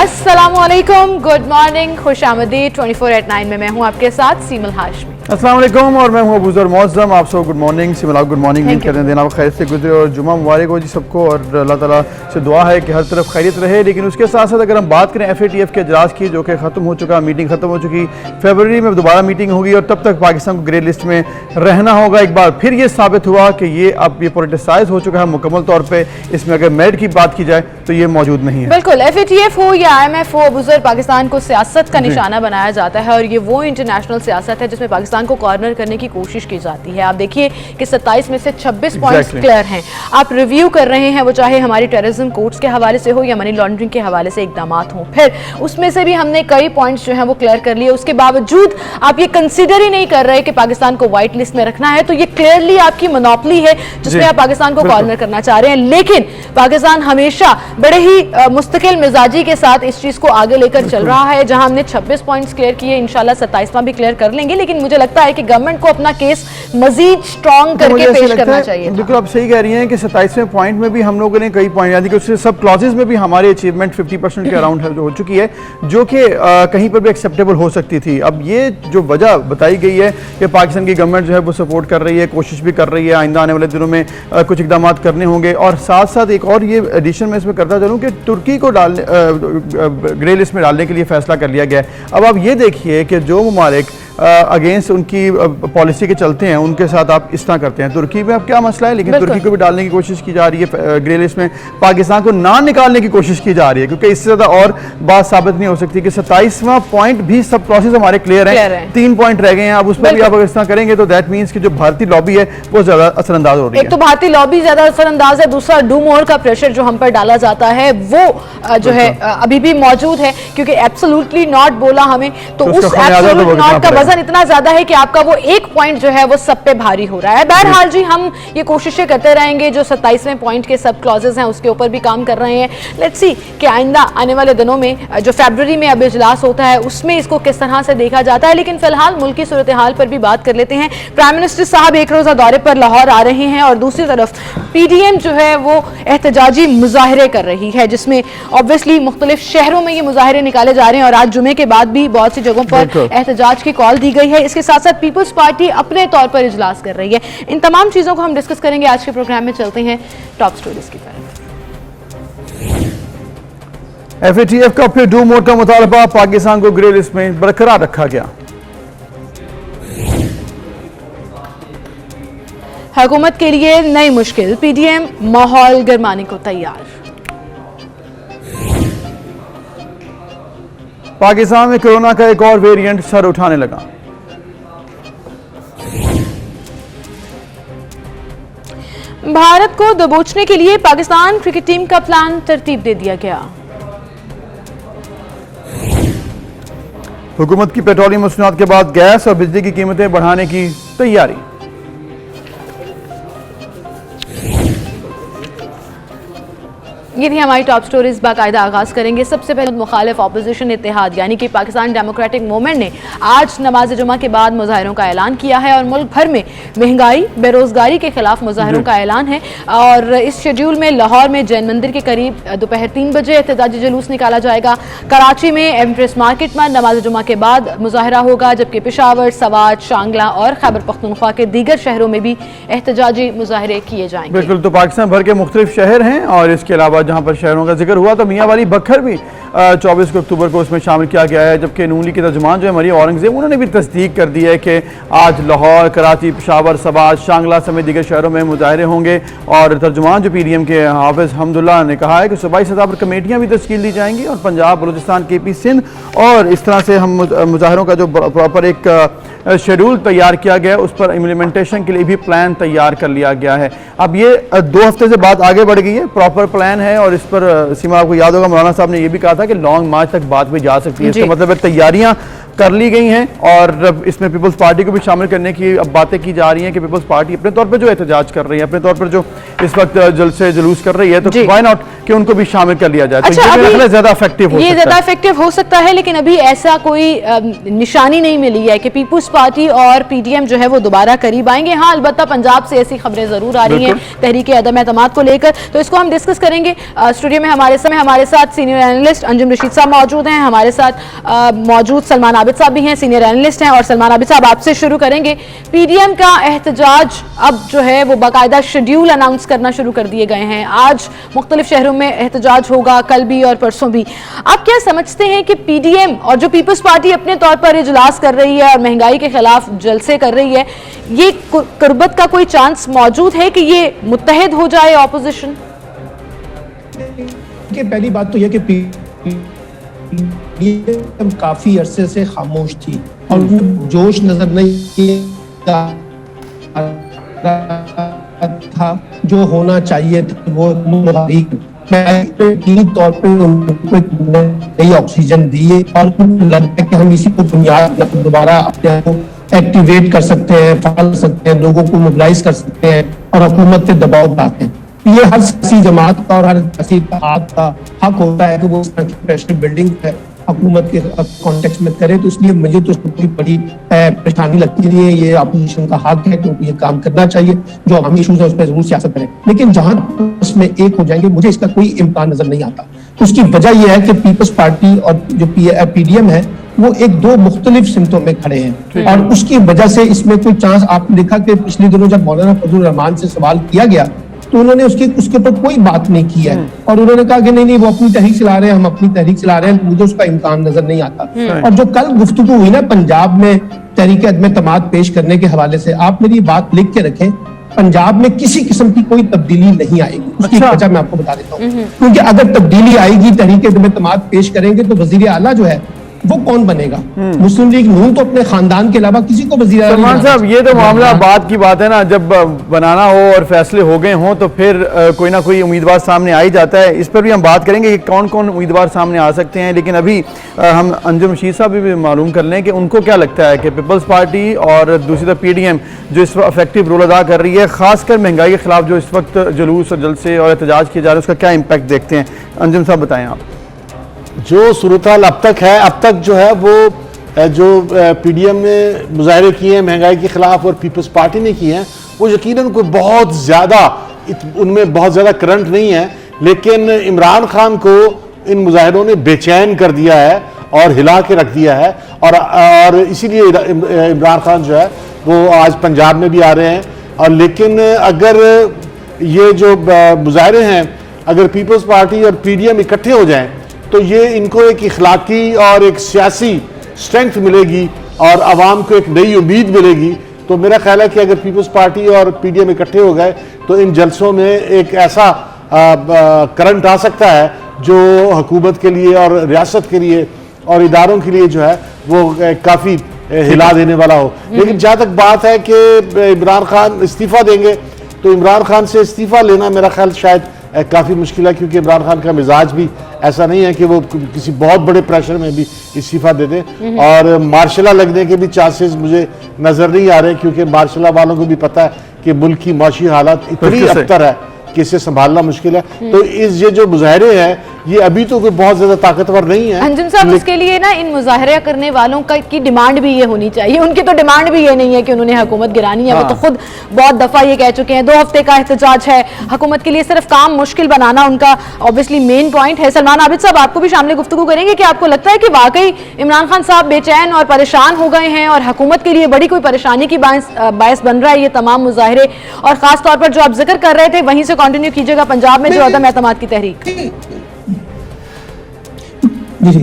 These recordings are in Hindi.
अस्सलामुअलैकुम, गुड मॉर्निंग, खुशामदीद। 24/9 में मैं हूं आपके साथ सीमल हाशमी। अस्सलाम वालेकुम और मैं हूं अबूजर मौज़म। आप सब गुड मॉर्निंग, सिमला गुड मॉर्निंग। उम्मीद करते हैं दिन आप खैर से गुजरे और जुम्मा मुबारक हो जी सबको। और अल्लाह ताला से दुआ है कि हर तरफ खैरियत रहे। लेकिन उसके साथ साथ अगर हम बात करें FATF के इजलास की, जो कि ख़त्म हो चुका, मीटिंग ख़त्म हो चुकी, फरवरी में दोबारा मीटिंग होगी और तब तक पाकिस्तान को ग्रे लिस्ट में रहना होगा। एक बार फिर ये साबित हुआ कि ये अब ये पोलिटिसाइज हो चुका है मुकम्मल तौर पर। इसमें अगर मेरिट की बात की जाए तो ये मौजूद नहीं है। बिल्कुल, FATF हो या IMF हो, अबूजर पाकिस्तान को सियासत का निशाना बनाया जाता है और ये वो इंटरनेशनल सियासत है जिसमें पाकिस्तान को कॉर्नर करने की कोशिश की जाती है। आप देखिए कि 27 में से 26 पॉइंट्स क्लियर हैं। आप रिव्यू कर रहे हैं, वो चाहे हमारी टेररिज्म कोर्ट्स के हवाले से हो या मनी लॉन्ड्रिंग के हवाले से इकदामात हो, फिर उसमें से भी हमने कई पॉइंट्स जो हैं वो क्लियर कर लिए। उसके बावजूद आप ये कंसिडर ही नहीं कर रहे कि पाकिस्तान को व्हाइट लिस्ट में रखना है, तो ये क्लियरली आपकी मोनोपोली है जिसमें आप पाकिस्तान को कॉर्नर करना चाह रहे हैं। लेकिन पाकिस्तान हमेशा बड़े ही मुस्तकिल मिजाजी के साथ इस चीज को आगे लेकर चल रहा है। जहां हमने 26 पॉइंट्स क्लियर किए, इंशाल्लाह 27वां भी क्लियर कर लेंगे। लेकिन मुझे लगता है कि गवर्नमेंट को अपना केस मजीद स्ट्रॉन्ग करके पेश करना चाहिए। बिल्कुल आप सही कह रही हैं कि 27वें पॉइंट में भी हम लोगों ने कई पॉइंट, यानी कि उससे सब क्लॉजेज में भी हमारी अचीवमेंट 50% के अराउंड हो चुकी है, जो कि कहीं पर भी एक्सेप्टेबल हो सकती थी। अब ये जो वजह बताई गई है कि पाकिस्तान की गवर्नमेंट जो है वो सपोर्ट कर रही है, कोशिश भी कर रही है, आइंदा आने वाले दिनों में कुछ इकदाम करने होंगे। और साथ साथ एक और ये एडिशन में इसमें करता चलूँ कि तुर्की को ग्रे लिस्ट में डालने के लिए फैसला कर लिया गया है। अब आप ये देखिए कि जो ममालिक अगेंस्ट उनकी पॉलिसी के चलते हैं उनके साथ आप इस तरह करते हैं। तुर्की में अब क्या मसला है, लेकिन तुर्की को भी डालने की कोशिश की जा रही है ग्रे लिस्ट में। पाकिस्तान को ना निकालने की कोशिश की जा रही है, क्योंकि इससे ज़्यादा और बात साबित नहीं हो सकती कि 27वां पॉइंट भी सब प्रोसेस हमारे क्लियर हैं। 3 पॉइंट रह गए हैं। अब उस पर भी आप अगर इस तरह करेंगे तो दैट मीन्स कि जो भारतीय लॉबी है वो ज़्यादा असरअंदाज हो रही है। एक तो भारतीय लॉबी ज़्यादा असरअंदाज है, दूसरा डू मोर का प्रेशर जो हम पर डाला जाता है वो जो है अभी भी मौजूद है, क्योंकि एब्सोल्युटली नॉट बोला हमें, तो उस एब्सोल्यूट नॉट का वजन इतना ज्यादा है कि आपका वो एक पॉइंट जो है वो सब पे भारी हो रहा है। बहरहाल जी, हम ये कोशिशें करते रहेंगे। जो 27वें पॉइंट के सब क्लॉजेस हैं उसके ऊपर भी काम कर रहे हैं। लेट्स सी कि आइंदा आने वाले दिनों में जो फरवरी में अब इजलास होता है उसमें इसको किस तरह से देखा जाता है। लेकिन फिलहाल मुल्क की सूरत हाल पर भी बात कर लेते हैं। प्राइम मिनिस्टर साहब एक रोजा दौरे पर लाहौर आ रहे हैं और दूसरी तरफ PDM जो है वो एहतजाजी मुजाहरे कर रही है, जिसमें ऑब्वियसली मुख्तलिफ शहरों में ये मुजाहरे निकाले जा रहे हैं और आज जुमे के बाद भी बहुत सी जगहों पर एहतजाज की कॉल दी गई है। इसके साथ साथ पीपल्स पार्टी अपने तौर पर इजलास कर रही है। इन तमाम चीजों को हम डिस्कस करेंगे आज के प्रोग्राम में। चलते हैं टॉप स्टोरीज की तरफ। FATF का फिर डू मोर का मुतालबा, पाकिस्तान को ग्रे लिस्ट में बरकरार रखा गया। हुकूमत के लिए नई मुश्किल, PDM माहौल गरमाने को तैयार। पाकिस्तान में कोरोना का एक और वेरिएंट सर उठाने लगा। भारत को दबोचने के लिए पाकिस्तान क्रिकेट टीम का प्लान तरतीब दे दिया गया। हुकूमत की पेट्रोलियम मसनूआत के बाद गैस और बिजली की कीमतें बढ़ाने की तैयारी। ये थी हमारी टॉप स्टोरीज। बाकायदा आगाज करेंगे। सबसे पहले मुखालिफ अपोजिशन इत्तेहाद यानी कि पाकिस्तान डेमोक्रेटिक मूवमेंट ने आज नमाज जुमा के बाद मुजाहरों का ऐलान किया है और मुल्क भर में महंगाई बेरोजगारी के खिलाफ मुजाहरों का ऐलान है। और इस शेड्यूल में लाहौर में जैन मंदिर के करीब दोपहर 3 बजे एहतजाजी जुलूस निकाला जाएगा। कराची में एम्प्रेस मार्केट में नमाज जुमा के बाद मुजाहरा होगा, जबकि पेशावर, सवात, शांगला और खैबर पख्तूनख्वा के दीगर शहरों में भी एहतजाजी मुजाहरे किए जाएंगे। बिल्कुल, तो पाकिस्तान भर के मुख्तलिफ शहर हैं और इसके अलावा जहां पर शहरों का जिक्र हुआ तो मियाँ वाली बखर भी 24 अक्टूबर को उसमें शामिल किया गया है। जबकि नून लीग के तर्जुमान जो है मरियम औरंगजेब, उन्होंने भी तस्दीक कर दी है कि आज लाहौर, कराची, पेशावर, सवात, शांगला समेत दीगर शहरों में मुजाहरे होंगे। और तर्जुमान जो PDM के हाफिज हमदुल्ला ने कहा है कि सूबाई सतह पर कमेटियाँ भी तश्कील दी जाएंगी और पंजाब, बलूचिस्तान, KP, सिंध और इस तरह से हम मुजाहरों का जो प्रॉपर एक शेड्यूल तैयार किया गया है उस पर इम्प्लीमेंटेशन के लिए भी प्लान तैयार कर लिया गया है। अब ये 2 हफ्ते से बात आगे बढ़ गई है, प्रॉपर प्लान है और इस पर सीमा आपको याद होगा मौलाना साहब ने ये भी कहा था कि लॉन्ग मार्च तक बात भी जा सकती है। इसका मतलब तैयारियां कर ली गई हैं और इसमें पीपल्स पार्टी को भी शामिल करने की अब बातें की जा रही हैं कि पीपल्स पार्टी अपने तौर पर जो एहतजाज कर रही है, अपने तौर पर जो इस वक्त जलसे जुलूस कर रही है, तो व्हाई नॉट कि कि उनको भी शामिल कर लिया जाए। अच्छा, तो ये ज्यादा इफेक्टिव हो सकता है। ये ज्यादा इफेक्टिव हो सकता है, लेकिन अभी ऐसा कोई निशानी नहीं मिली है कि पीपुल्स पार्टी और पीडीएम जो है वो दोबारा करीब आएंगे। हाँ, अलबत्ता पंजाब से ऐसी खबरें जरूर आ रही हैं तहरीक अदम एतमाद को लेकर, तो इसको हम डिस्कस करेंगे। स्टूडियो में हमारे साथ सीनियर एनालिस्ट अंजुम रशीद साहब मौजूद हैं, हमारे साथ मौजूद सलमान आबिद साहब भी हैं, सीनियर एनालिस्ट हैं। और सलमान आबिद साहब, आपसे शुरू करेंगे। पीडीएम का एहतजाज अब जो है वो बाकायदा शेड्यूल अनाउंस करना शुरू कर दिए गए हैं। आज मुख्तलिफ शहरों में एहतजाज होगा, कल भी और परसों भी। आप क्या समझते हैं कि पीडीएम और जो पीपल्स पार्टी अपने तौर पर इजलास कर रही है और महंगाई के खिलाफ जलसे कर रही है, ये कुर्बत का कोई चांस मौजूद है कि ये मुत्तहिद हो जाए ऑपोजिशन? पहली बात तो यह कि पीडीएम काफी अरसे से खामोश थी और उनमें जोश नजर नहीं था जो होना चाहिए था। वो तौर पे उनको नई ऑक्सीजन दी और लगता है कि हम इसी को बुनियाद दोबारा अपने आप को एक्टिवेट कर सकते हैं, फाल कर सकते हैं, लोगों को मोबिलाइज कर सकते हैं और हुकूमत पे दबाव डालते हैं। ये हर सियासी जमात का और हर सियासी इत्तेहाद का हक होता है कि वो इस तरह की प्रेशर बिल्डिंग है हुकूमत के कॉन्टेक्स्ट में करे। तो इसलिए मुझे तो इसमें कोई बड़ी परेशानी लगती नहीं है। ये अपोजिशन का हक है क्योंकि ये काम करना चाहिए, जो अवामी इशूज है उस पर जरूर सियासत करें, लेकिन जहां इसमें एक हो जाएंगे मुझे इसका कोई इम्कान नजर नहीं आता। उसकी वजह यह है कि पीपल्स पार्टी और जो पीडीएम है वो एक दो मुख्तलिफ सिमतों में खड़े हैं और उसकी वजह से इसमें कोई चांस। आपने देखा कि पिछले दिनों जब मौलाना फजलुर रहमान से सवाल किया गया तो उन्होंने उसके ऊपर कोई बात नहीं की है और उन्होंने कहा कि नहीं वो अपनी तहरीक चला रहे हैं, हम अपनी तहरीक चला रहे हैं। मुझे उसका इम्कान नजर नहीं आता। और जो कल गुफ्तगू हुई ना पंजाब में तहरीक अदम एतमाद पेश करने के हवाले से, आप मेरी बात लिख के रखें, पंजाब में किसी किस्म की कोई तब्दीली नहीं आएगी। उसकी वजह मैं आपको बता देता हूँ, क्योंकि अगर तब्दीली आएगी, तहरीक अदम एतमाद पेश करेंगे तो वजीर आला जो है वो कौन बनेगा? मुस्लिम लीग नून तो अपने खानदान के अलावा किसी को वजीर आला सलमान साहब, ये तो मामला बात की बात है ना, जब बनाना हो और फैसले हो गए हों तो फिर कोई ना कोई उम्मीदवार सामने आ ही जाता है। इस पर भी हम बात करेंगे कि कौन कौन उम्मीदवार सामने आ सकते हैं, लेकिन अभी हम अंजुम रशीद साहब भी मालूम कर लें कि उनको क्या लगता है कि पीपल्स पार्टी और दूसरी तरफ पीडीएम जो इस वक्त इफेक्टिव रोल अदा कर रही है, खासकर महंगाई के खिलाफ जो इस वक्त जुलूस और जलसे और एहतजाज किए जा रहे हैं, उसका क्या इम्पैक्ट देखते हैं? अंजुम साहब बताएं आप। जो सूरत-ए-हाल अब तक है, अब तक जो है वो जो पीडीएम ने मुजाहरे किए हैं महंगाई के खिलाफ और पीपल्स पार्टी ने किए हैं, वो यकीनन कोई बहुत ज़्यादा उनमें बहुत ज़्यादा करंट नहीं है, लेकिन इमरान खान को इन मुजाहरों ने बेचैन कर दिया है और हिला के रख दिया है और इसीलिए इमरान खान जो है वो आज पंजाब में भी आ रहे हैं। और लेकिन अगर ये जो मुजाहरे हैं, अगर पीपल्स पार्टी और पीडीएम इकट्ठे हो जाएं तो ये इनको एक इखलाकी और एक सियासी स्ट्रेंथ मिलेगी और आवाम को एक नई उम्मीद मिलेगी। तो मेरा ख्याल है कि अगर पीपल्स पार्टी और पीडीएम इकट्ठे हो गए तो इन जलसों में एक ऐसा करंट आ सकता है जो हुकूमत के लिए और रियासत के लिए और इदारों के लिए जो है वो काफ़ी हिला देने वाला हो। लेकिन जहाँ तक बात है कि इमरान खान इस्तीफ़ा देंगे, तो इमरान खान से इस्तीफ़ा लेना मेरा ख्याल शायद काफ़ी मुश्किल है, क्योंकि इमरान खान का मिजाज भी ऐसा नहीं है कि वो किसी बहुत बड़े प्रेशर में भी इस्तीफा दे दें। और मार्शला लगने के भी चांसेस मुझे नजर नहीं आ रहे, क्योंकि मार्शला वालों को भी पता है कि मुल्क की माशी हालत इतनी अबतर है कि इसे संभालना मुश्किल है। तो ये जो मुजाहरे हैं ये अभी तो कोई बहुत ज्यादा ताकतवर नहीं है। अंजुम साहब, उसके लिए ना इन मुजाहरे करने वालों की डिमांड भी ये होनी चाहिए। उनकी तो डिमांड भी ये नहीं है कि उन्होंने हुकूमत गिरानी है। वो तो खुद बहुत दफा ये कह चुके हैं, 2 हफ्ते का एहतजाज है, हुकूमत के लिए सिर्फ काम मुश्किल बनाना उनका ऑब्वियसली मेन पॉइंट है। सलमान आबिद साहब, आपको भी शामिल गुफ्तगू करेंगे कि आपको लगता है कि वाकई इमरान खान साहब बेचैन और परेशान हो गए हैं और हुकूमत के लिए बड़ी कोई परेशानी की बायस बन रहा है ये तमाम मुजाहरे, और खास तौर पर जो आप जिक्र कर रहे थे वहीं से कंटिन्यू कीजिएगा, पंजाब में जो अदम एतमाद की तहरीक। जी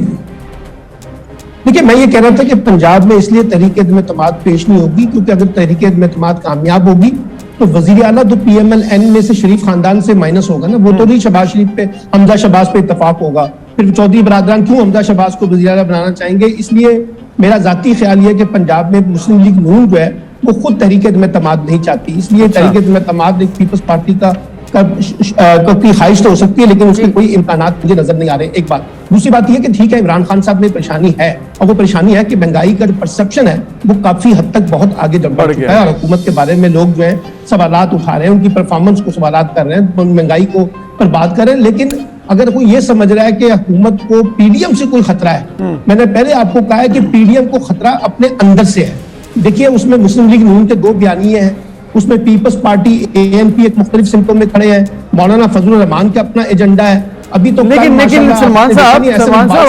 देखिए, मैं ये कह रहा था कि पंजाब में इसलिए तहरीक अदम एतमाद पेश नहीं होगी क्योंकि अगर तहरीक अदम एतमाद कामयाब होगी तो वजीर आला तो PMLN में से शरीफ खानदान से माइनस होगा ना, वो तो नहीं शहबाज शरीफ पे, हमजा शहबाज पे इत्तफाक होगा। फिर चौधरी बरादरान क्यों हमजा शहबाज को वजीर आला बनाना चाहेंगे? इसलिए मेरा जाती ख्याल ये कि पंजाब में मुस्लिम लीग नून जो है वो खुद तहरीक अदम एतमाद नहीं चाहती, इसलिए तहरीक अदम एतमाद एक पीपल्स पार्टी का ख्वाहिश तो हो सकती है लेकिन उसके कोई इम्कानात मुझे नजर नहीं आ रहे। एक बात, दूसरी बात यह कि ठीक है इमरान खान साहब में परेशानी है, और वो परेशानी है कि महंगाई का जो परसेप्शन है वो काफी हद तक बहुत आगे बढ़ चुका है और हुकूमत के बारे में लोग जो है सवालात उठा रहे हैं, उनकी परफॉर्मेंस को सवालात कर रहे हैं, महंगाई को पर बात कर रहे हैं। लेकिन अगर कोई ये समझ रहा है कि हुकूमत को पीडीएम से कोई खतरा है, मैंने पहले आपको कहा है कि पीडीएम को खतरा अपने अंदर से है। देखिए उसमें मुस्लिम लीग नून के 2 बयानिए हैं, उसमें पीपल्स पार्टी एएनपी एक मुख्तलिफ सिमतों में खड़े हैं, मौलाना फजलुर रहमान का अपना एजेंडा है। अभी तो लेकिन सलमान साहब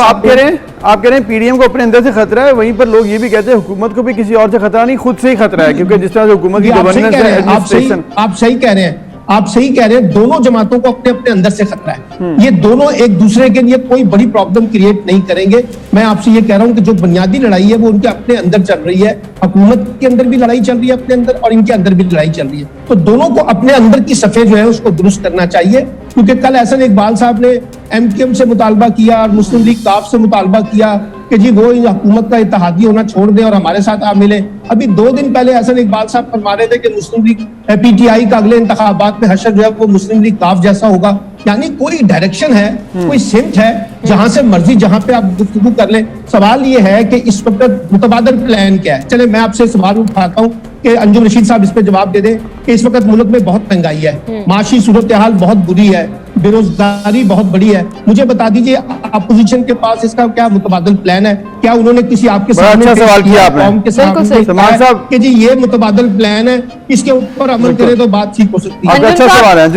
आप कह रहे हैं पीडीएम को अपने अंदर से खतरा है, वहीं पर लोग ये भी कहते हैं हुकूमत को भी किसी और से खतरा नहीं, खुद से ही खतरा है, क्योंकि जिस तरह से हुकूमत की गवर्नेंस है, एडमिनिस्ट्रेशन। आप सही कह रहे हैं, आप सही कह रहे हैं, दोनों जमातों को अपने अपने अंदर से खतरा है। ये दोनों एक दूसरे के लिए कोई बड़ी प्रॉब्लम क्रिएट नहीं करेंगे। मैं आपसे ये कह रहा हूं कि जो बुनियादी लड़ाई है वो उनके अपने अंदर चल रही है, हुकूमत के अंदर भी लड़ाई चल रही है अपने अंदर, और इनके अंदर भी लड़ाई चल रही है। तो दोनों को अपने अंदर की सफे जो है उसको दुरुस्त करना चाहिए, क्योंकि कल एहसन इकबाल साहब ने एमकेएम से मुतालबा किया और मुस्लिम लीग काफ से मुतालबा किया कि जी वो हुकूमत का इत्तेहादी होना छोड़ दें और हमारे साथ आ मिले। अभी 2 दिन पहले एहसन इकबाल साहब फरमा रहे थे कि मुस्लिम लीग पीटीआई का अगले इंतखाबात में हशर जो है वो मुस्लिम लीग काफ जैसा होगा। यानी कोई डायरेक्शन है, कोई सिमत है, जहां से मर्जी जहां पे आप गुफ्तगू कर लें। सवाल ये है कि इस वक्त मुतबादल प्लान क्या है। चले मैं आपसे सवाल उठाता हूं कि अंजुम रशीद साहब इस पे जवाब दे दें कि इस वक्त मुल्क में बहुत महंगाई है, माशी सूरत हाल बहुत बुरी है, बेरोजगारी बहुत बड़ी है। मुझे बता दीजिए अपोजिशन के पास इसका क्या मुतबादल प्लान है? क्या उन्होंने किसी आपके सामने अच्छा सवाल किया आपने सलमान साहब कि जी ये मुतबादल प्लान है, इसके ऊपर अमल करें तो बात ठीक हो सकती है। अच्छा सवाल है,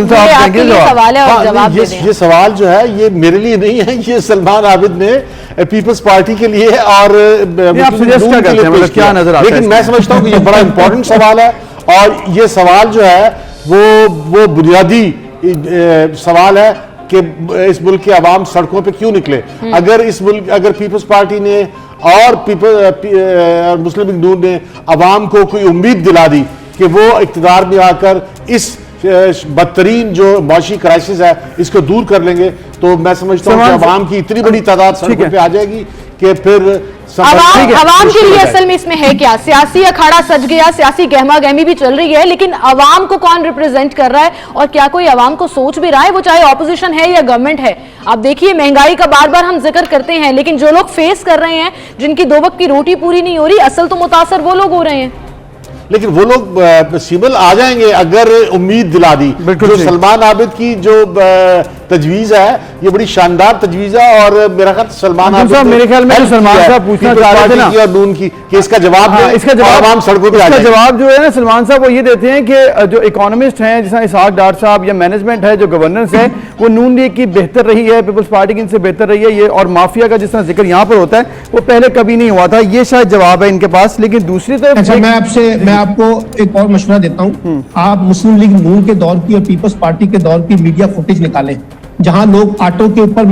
सवाल है और जवाब दे दें। ये सवाल जो है ये मेरे लिए नहीं है, ये सलमान आबिद ने पीपल्स पार्टी के लिए और आप सजेस्ट क्या करते हैं, मतलब क्या नजर आता है? लेकिन मैं समझता हूं कि ये बड़ा इंपॉर्टेंट सवाल है, और ये सवाल जो है वो बुनियादी सवाल है कि इस मुल्क के अवाम सड़कों पे क्यों निकले। अगर पीपल्स पार्टी ने और मुस्लिम लीग नून ने अवाम को कोई उम्मीद दिला दी कि वो इख्तिदार में आकर इस बदतरीन जो माशी क्राइसिस है इसको दूर कर लेंगे, तो मैं समझता हूं कि अवाम की इतनी बड़ी तादाद सड़कों पे आ जाएगी कि फिर अवाम के लिए असल में इसमें है क्या? सियासी अखाड़ा सज गया, सियासी गहमा गहमी भी चल रही है, लेकिन अवाम को कौन रिप्रेजेंट कर रहा है और क्या कोई अवाम को सोच भी रहा है, वो चाहे ऑपोजिशन है या गवर्नमेंट है? आप देखिए महंगाई का बार बार हम जिक्र करते हैं, लेकिन जो लोग फेस कर रहे हैं, जिनकी 2 वक्त की रोटी पूरी नहीं हो रही, असल तो मुतासर वो लोग हो रहे हैं। लेकिन वो लोग सिबल आ जाएंगे अगर उम्मीद दिला दी। जो सलमान आबिद की जो तजवीज है ये बड़ी शानदार तजवीज है, और मेरा ख्याल सलमान आबिद मेरे ख्याल में सलमान साहब पूछना चाह रहे थे ना और नून की कि इसका जवाब इसका जवाब सड़कों पे इसका जवाब जो है ना सलमान साहब वो ये देते हैं कि जो इकोनॉमिस्ट हैं जैसा इसहाक डार साहब या मैनेजमेंट है, जो गवर्नेंस है, वो नून लीग की बेहतर रही है, पीपल्स पार्टी की इनसे बेहतर रही है, ये और माफिया का जिस तरह जिक्र यहाँ पर होता है वो पहले कभी नहीं हुआ था। ये शायद जवाब है इनके पास। लेकिन दूसरी तरफ अच्छा मैं आपको एक और मशवरा देता हूँ, आप मुस्लिम लीग नून के दौर की और पीपल्स पार्टी के दौर की मीडिया फुटेज निकालें, जहां लोग ऑटो के ऊपर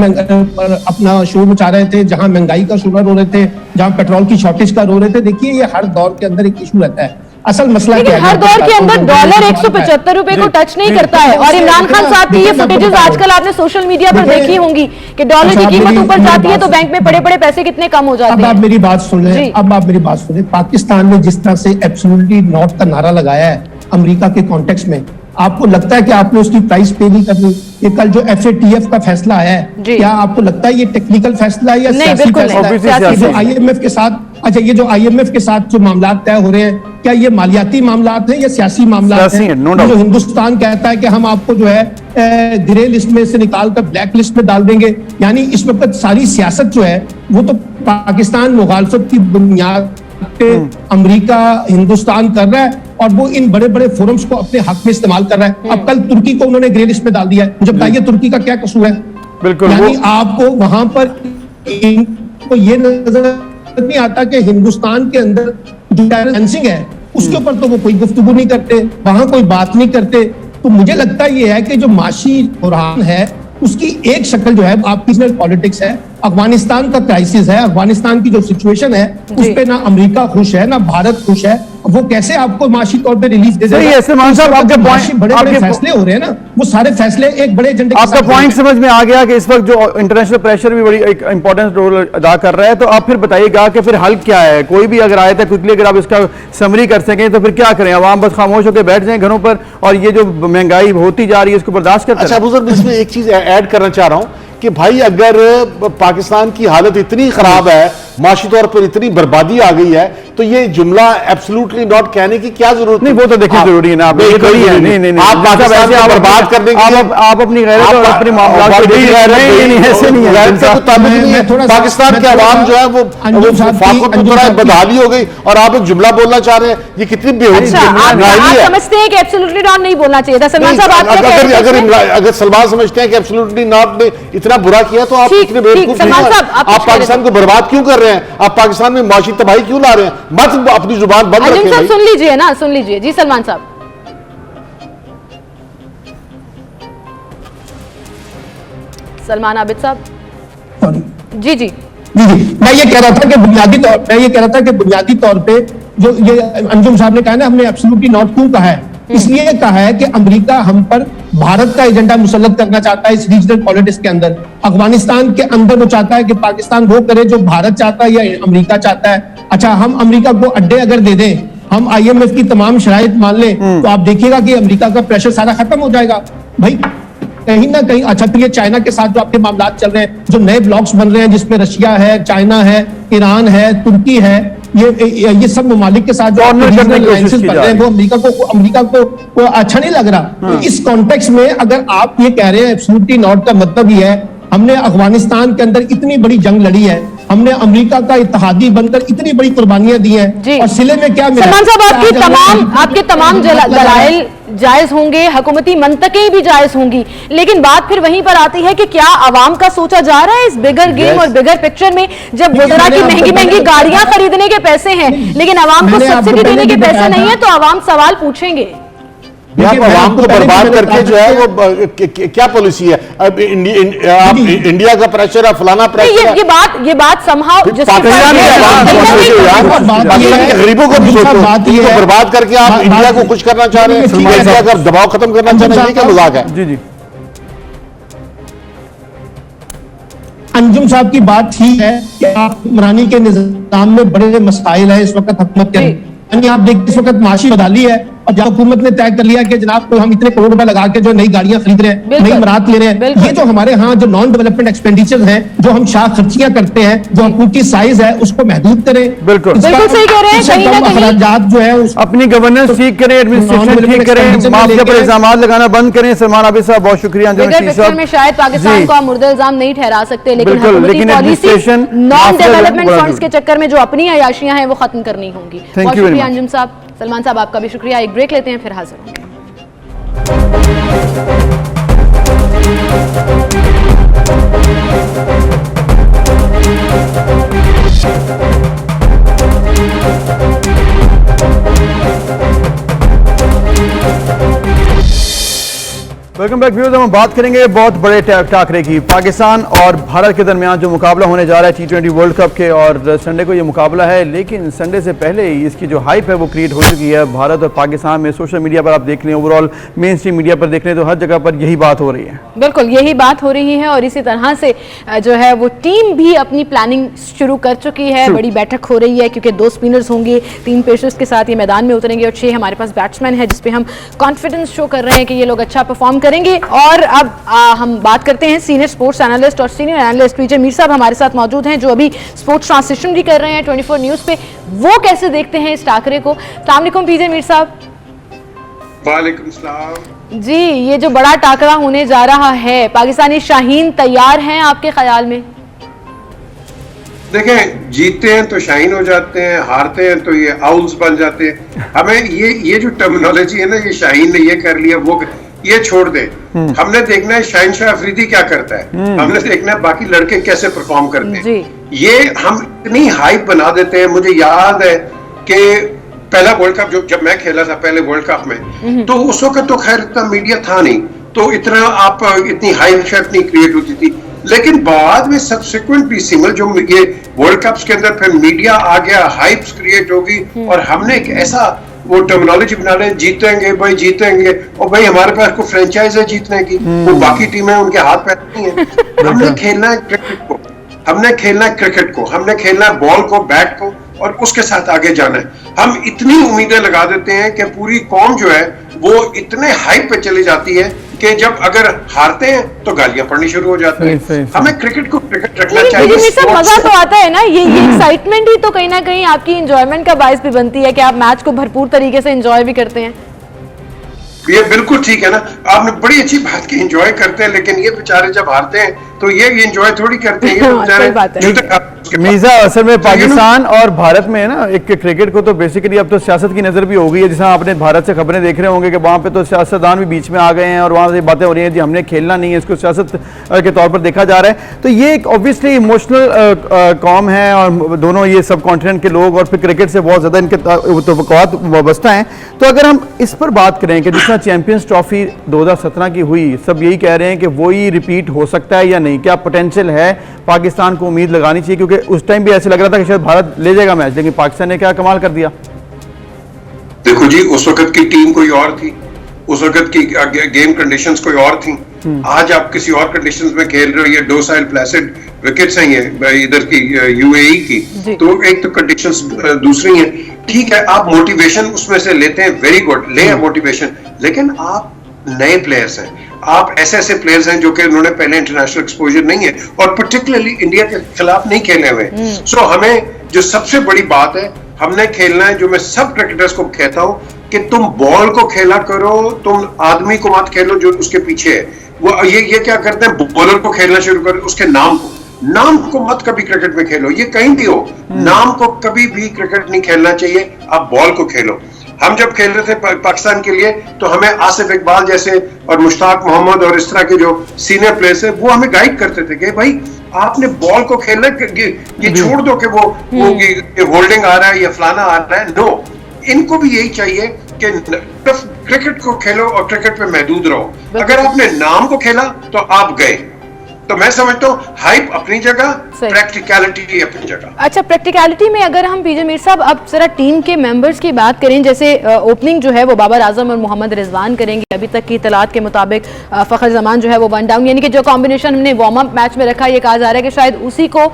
अपना शोर मचा रहे थे, जहां महंगाई का शोर रो रहे थे, जहां पेट्रोल की शॉर्टेज का रो रहे थे। देखिए ये हर दौर के अंदर एक इशू रहता है। असल मसला क्या है, हर दौर के अंदर डॉलर 175 रुपए को टच नहीं करता है, और इमरान खान साहब की ये फुटेजेस आजकल आपने सोशल मीडिया पर देखी होंगी कि डॉलर की कीमत ऊपर जाती है तो बैंक में पड़े पड़े पैसे कितने कम हो जाते हैं। अब आप मेरी बात सुन लें, पाकिस्तान ने जिस तरह से एब्सोल्युटली नॉट का नारा लगाया है अमेरिका के कॉन्टेक्स्ट में, आपको लगता है कि आपने उसकी प्राइस पे नहीं करनी? ये कल जो FATF का फैसला आया है, क्या आपको लगता है ये टेक्निकल फैसला है या सियासी फैसला है? जो IMF के साथ, अच्छा ये जो IMF के साथ जो मामला तय हो रहे हैं, क्या ये मालियाती मामला हैं या सियासी मामला हैं? जो हिंदुस्तान कहता है कि हम आपको जो है ग्रे लिस्ट में से निकाल कर ब्लैक लिस्ट में डाल देंगे, यानी इस वक्त सारी सियासत जो है वो तो पाकिस्तान मुखालफत की बुनियाद पे अमेरिका हिंदुस्तान कर रहा है, और वो इन बड़े बड़े फोरम्स को अपने हक में इस्तेमाल कर रहा है। अब कल तुर्की को उन्होंने ग्रे लिस्ट में डाल दिया है, मुझे बताइए तुर्की का क्या कसूर है? बिल्कुल, यानी आपको वहां पर इनको ये नजर नहीं आता कि हिंदुस्तान के अंदर जो बैलेंसिंग है उसके ऊपर तो वो कोई गुफ्तगू नहीं करते, वहां कोई बात नहीं करते। तो मुझे लगता ये है कि जो माशी बुरहान है उसकी एक शक्ल जो है आपकी पॉलिटिक्स है, अफगानिस्तान का क्राइसिस है, अफगानिस्तान की जो सिचुएशन है उस पे ना अमेरिका खुश है ना भारत खुश है। वो कैसे आपको माशी तौर पे रिलीफ दे देगा? आपके बड़े फैसले हो रहे हैं ना, वो सारे फैसले एक बड़े एजेंडे। आपका पॉइंट समझ में आ गया कि इस वक्त जो इंटरनेशनल प्रेशर भी बड़ी एक इंपॉर्टेंट रोल अदा कर रहा है। तो आप फिर बताइएगा कि फिर हल क्या है? कोई भी अगर आया था क्विकली अगर आप इसका समरी कर सकें तो फिर क्या करें? आवाम बस खामोश होकर बैठ जाएं घरों पर और ये जो महंगाई होती जा रही है इसको बर्दाश्त करते? अच्छा बुजुर्ग, इसमें एक चीज ऐड करना चाह रहा हूं कि भाई अगर पाकिस्तान की हालत इतनी खराब है, माशी तौर पर इतनी बर्बादी आ गई है, तो ये जुमला एब्सोल्युटली नॉट कहने की क्या जरूरत नहीं, वो तो देखिए जरूरी है ना, आप आप पाकिस्तान को बर्बाद करने के लिए आप अपनी गैरत और अपने मामलात को नहीं, ऐसे नहीं है। पाकिस्तान के अवाम जो है वो बदहाली हो गई और आप एक जुमला बोलना चाह रहे हैं, ये कितनी बेहूदी आप समझते हैं कि एब्सोल्युटली नॉट नहीं बोलना चाहिए था? सलमान साहब, अगर सलमान समझते हैं कि एब्सोल्युटली नॉट ने इतना बुरा किया तो आप इतने बेवकूफ नहीं हैं। आप पाकिस्तान को बर्बाद क्यों कर रहे हैं? आप पाकिस्तान में माशी तबाही क्यों ला रहे हैं? मत अपनी जुबान बंद रखें। सुन लीजिए ना, सुन लीजिए जी सलमान साहब। सलमान आबिद साहब। जी जी जी, मैं ये कह रहा था कि बुनियादी तौर पे जो ये अंजुम साहब ने कहा ना, हमने एब्सोल्युटली नॉट क्यों कहा है, इसलिए कहा है कि अमेरिका हम पर भारत का एजेंडा मुसल्लत करना चाहता है इस रीजनल पॉलिटिक्स के अंदर। अफगानिस्तान के अंदर वो चाहता है कि पाकिस्तान वो करे जो भारत चाहता है या अमेरिका चाहता है। अच्छा, हम अमेरिका को अड्डे अगर दे दें, हम IMF की तमाम शराइत मान लें, तो आप देखिएगा कि अमेरिका का प्रेशर सारा खत्म हो जाएगा भाई कहीं ना कहीं। अच्छा, फिर ये चाइना के साथ जो आपके मामलात चल रहे हैं, जो नए ब्लॉक्स बन रहे हैं जिसमें रशिया है, चाइना है, ईरान है, तुर्की है, ये सब ममालिक के साथ जो अलायंसेस बन रहे हैं, वो अमेरिका को अच्छा नहीं लग रहा। तो इस कॉन्टेक्स्ट में अगर आप ये कह रहे हैं एब्सोल्युटली नॉट का मतलब ये है, हमने अफगानिस्तान के अंदर इतनी बड़ी जंग लड़ी है, हमने अमेरिका का इत्तेहादी बनकर इतनी बड़ी कुर्बानियां दी हैं, और सिले में क्या मिला? सलमान साहब, आपके तमाम दलाइल जायज होंगे, हुकूमती मंतकें भी जायज होंगी, लेकिन बात फिर वहीं पर आती है कि क्या आवाम का सोचा जा रहा है इस बिगर गेम और बिगर पिक्चर में? जब वज़रा की महंगी महंगी गाड़ियां खरीदने के पैसे हैं लेकिन आवाम को सब्सिडी देने के पैसे नहीं है, तो आवाम सवाल पूछेंगे। आवाम को बर्बाद करके जो है वो क्या पॉलिसी है? अब इंडिया का प्रेशर है, फलाना प्रेशर, ये बात समहाउ गरीबों को बर्बाद करके आप इंडिया को खुश करना चाह रहे हैं, इंडिया का दबाव खत्म करना चाह रहे हैं, ये क्या मजाक है? जी जी, अंजुम साहब की बात ठीक है कि आप इमरानी के निजाम में बड़े मसाइल है इस वक्त हुकूमत के, यानी आप देखिए इस वक्त माशी बदहाली है, और जब हुकूमत ने तय कर लिया कि जनाब को हम इतने करोड़ रुपए लगा के जो नई गाड़ियां खरीद रहे हैं, नई इमारत ले रहे हैं, ये जो हमारे यहाँ जो नॉन डेवलपमेंट एक्सपेंडिचर हैं, जो हम शाह खर्चियां करते हैं, जो हुकूमती साइज है, उसको महदूद करें। बिल्कुल सही कह रहे हैं। अखराजात जो है अपनी गवर्नेंस ठीक करें, एडमिनिस्ट्रेशन ठीक करें, माफिया पर इल्जाम लगाना बंद करें। सलमान आबिद साहब, बहुत शुक्रिया। में शायद पाकिस्तान को आप मुर्दा इल्जाम नहीं ठहरा सकते, लेकिन नॉन डेवलपमेंट फंड्स के चक्कर में जो अपनी अयाशियां हैं वो खत्म करनी होंगी। बहुत शुक्रिया अंजुम साहब। सलमान साहब, आपका भी शुक्रिया। एक ब्रेक लेते हैं, फिर हाजिर होंगे। Welcome back viewers. हम बात करेंगे बहुत बड़े टाकरे की, पाकिस्तान और भारत के दरमियान जो मुकाबला होने जा रहा है T20 वर्ल्ड कप के, और संडे को ये मुकाबला है, लेकिन संडे से पहले ही इसकी जो हाइप है वो क्रिएट हो चुकी है भारत और पाकिस्तान में। सोशल मीडिया पर आप देख लें, ओवरऑल मेन स्ट्रीम मीडिया पर देख लें, तो हर जगह पर यही बात हो रही है। बिल्कुल यही बात हो रही है, और इसी तरह से जो है वो टीम भी अपनी प्लानिंग शुरू कर चुकी है। बड़ी बैठक हो रही है क्योंकि 2 स्पिनर्स होंगे, 3 पेसर्स के साथ ये मैदान में उतरेंगे, और 6 हमारे पास बैट्समैन है जिसपे हम कॉन्फिडेंस शो कर रहे हैं कि ये लोग अच्छा परफॉर्म करेंगे। और अब हम बात करते हैं सीनियर स्पोर्ट्स एनालिस्ट और सीनियर एनालिस्ट विजय मीर साहब हमारे साथ मौजूद हैं, जो अभी स्पोर्ट्स ट्रांसलेशन भी कर रहे हैं 24 न्यूज़ पे। वो कैसे देखते हैं इस टाकरे को? अस्सलाम वालेकुम विजय मीर साहब। वालेकुम सलाम जी, ये जो बड़ा टाकरा होने जा रहा है, पाकिस्तानी शाहीन तैयार हैं आपके ख्याल में? देखें, जीतते हैं तो शाहीन हो जाते हैं, हारते हैं तो ये आउल्स बन जाते हैं। हमें ये जो टर्मिनोलॉजी है ना, ये शाहीन ने ये कर लिया, वो ये छोड़ दे। हमने देखना है शाहीन शाह अफरीदी क्या करता है, हमने देखना है बाकी लड़के कैसे परफॉर्म करते हैं। ये हम इतनी हाइप बना देते हैं। मुझे याद है कि पहला वर्ल्ड कप जब मैं खेला था पहले वर्ल्ड कप में, तो उस वक्त तो खैर इतना मीडिया था नहीं, तो इतना आप इतनी हाइप शायद नहीं क्रिएट होती थी। लेकिन बाद में सब्सिक्वेंट भी सिमल जो ये वर्ल्ड कप्स के अंदर फिर मीडिया आ गया, हाइप्स क्रिएट होगी, और हमने एक ऐसा वो टर्मिनोलॉजी बना रहे, जीतेंगे भाई जीतेंगे, और भाई हमारे पास कोई फ्रेंचाइज है जीतने की, वो बाकी टीमें उनके हाथ पैर नहीं है। हमने खेलना है क्रिकेट को, हमने खेलना है क्रिकेट को, हमने खेलना है बॉल को, बैट को, और उसके साथ आगे जाना है। हम इतनी उम्मीदें लगा देते हैं कि पूरी कौम जो है वो इतने हाइप पे चली जाती है कि जब अगर हारते हैं तो गालियां पड़नी शुरू हो जाती सही, हैं। सही। हमें क्रिकेट को क्रिकेट रखना लेकिन चाहिए। मीर साहब मजा स्पोर्ट्स तो आता है ना, ये एक्साइटमेंट ही तो कहीं ना कहीं आपकी इंजॉयमेंट का बायस भी बनती है कि आप मैच को भरपूर तरीके से एंजॉय भी करते हैं। ये बिल्कुल ठीक है ना, आपने बड़ी अच्छी बात की, एंजॉय करते हैं, लेकिन ये बेचारे जब हारते हैं तो ये एंजॉय थोड़ी करते हैं, ये तो बेचारे सही बात है। जो तक उसके बाद- मीज़ा असल में तो ये पाकिस्तान और भारत में है ना, एक क्रिकेट को तो बेसिकली अब तो सियासत की नज़र भी हो गई है। जैसे आपने भारत से खबरें देख रहे होंगे कि वहाँ पे तो सियासतदान भी बीच में आ गए हैं और वहाँ से बातें हो रही हैं जी हमने खेलना नहीं है, इसको सियासत के तौर पर देखा जा रहा है। तो ये एक ऑब्वियसली इमोशनल कॉम है और दोनों ये सब कॉन्टिनेंट के लोग और फिर क्रिकेट से बहुत ज़्यादा इनके तवक्कुआत वाबस्ता हैं। तो अगर हम इस पर बात करें कि जिस तरह चैंपियंस ट्रॉफी 2017 की हुई, सब यही कह रहे हैं कि वही रिपीट हो सकता है या नहीं, क्या पोटेंशियल है, पाकिस्तान को उम्मीद लगानी चाहिए? क्योंकि उस टाइम भी ऐसे लग रहा था कि शायद भारत ले जाएगा मैच, लेकिन पाकिस्तान ने क्या कमाल कर दिया। देखो जी, उस वक्त की टीम कोई और थी, उस वक्त की गेम कंडीशंस कोई और थी। आज आप किसी और कंडीशंस में खेल रहे हो, ये डोसाइल प्लेसिड विकेट्स हैं ये इधर की यूएई की, तो एक तो कंडीशंस दूसरी हैं। ठीक है, आप मोटिवेशन उसमें से लेते हैं, वेरी गुड, ले मोटिवेशन, लेकिन आप नए प्लेयर्स हैं, आप ऐसे प्लेयर्स हैं जो कि उन्होंने पहले इंटरनेशनल एक्सपोजर नहीं है और पर्टिकुलरली इंडिया के खिलाफ नहीं खेले हुए। सो हमें जो सबसे बड़ी बात है, हमने खेलना है, जो मैं सब क्रिकेटर्स को कहता हूं कि तुम बॉल को खेला करो, तुम आदमी को मत खेलो जो उसके पीछे है। वो ये क्या करते हैं, बॉलर को खेलना शुरू करो, उसके नाम को मत कभी क्रिकेट में खेलो, ये कहीं भी हो, नाम को कभी भी क्रिकेट नहीं खेलना चाहिए, आप बॉल को खेलो। हम जब खेल रहे थे पाकिस्तान के लिए तो हमें आसिफ इकबाल जैसे और मुश्ताक मोहम्मद और इस तरह के जो सीनियर प्लेयर्स हैं वो हमें गाइड करते थे कि भाई आपने बॉल को खेलना, ये छोड़ दो कि वो होल्डिंग आ रहा है या फलाना आ रहा है। नो, इनको भी यही चाहिए कि क्रिकेट को खेलो और क्रिकेट पे महदूद रहो। अगर आपने नाम को खेला तो आप गए। तो मैं समझता हूँ हाइप अपनी जगह, प्रैक्टिकलिटी अपनी जगह। अच्छा, प्रैक्टिकलिटी में अगर हम पीजे मीर साहब अब जरा टीम के मेंबर्स की बात करें, जैसे ओपनिंग जो है वो बाबर आजम और मोहम्मद रिजवान करेंगे। अभी तक की इतलात के मुताबिक फखर जमान जो है वो वन डाउन, यानी कि जो कॉम्बिनेशन हमने वार्म अप मैच में रखा, ये कहा जा रहा है कि शायद उसी को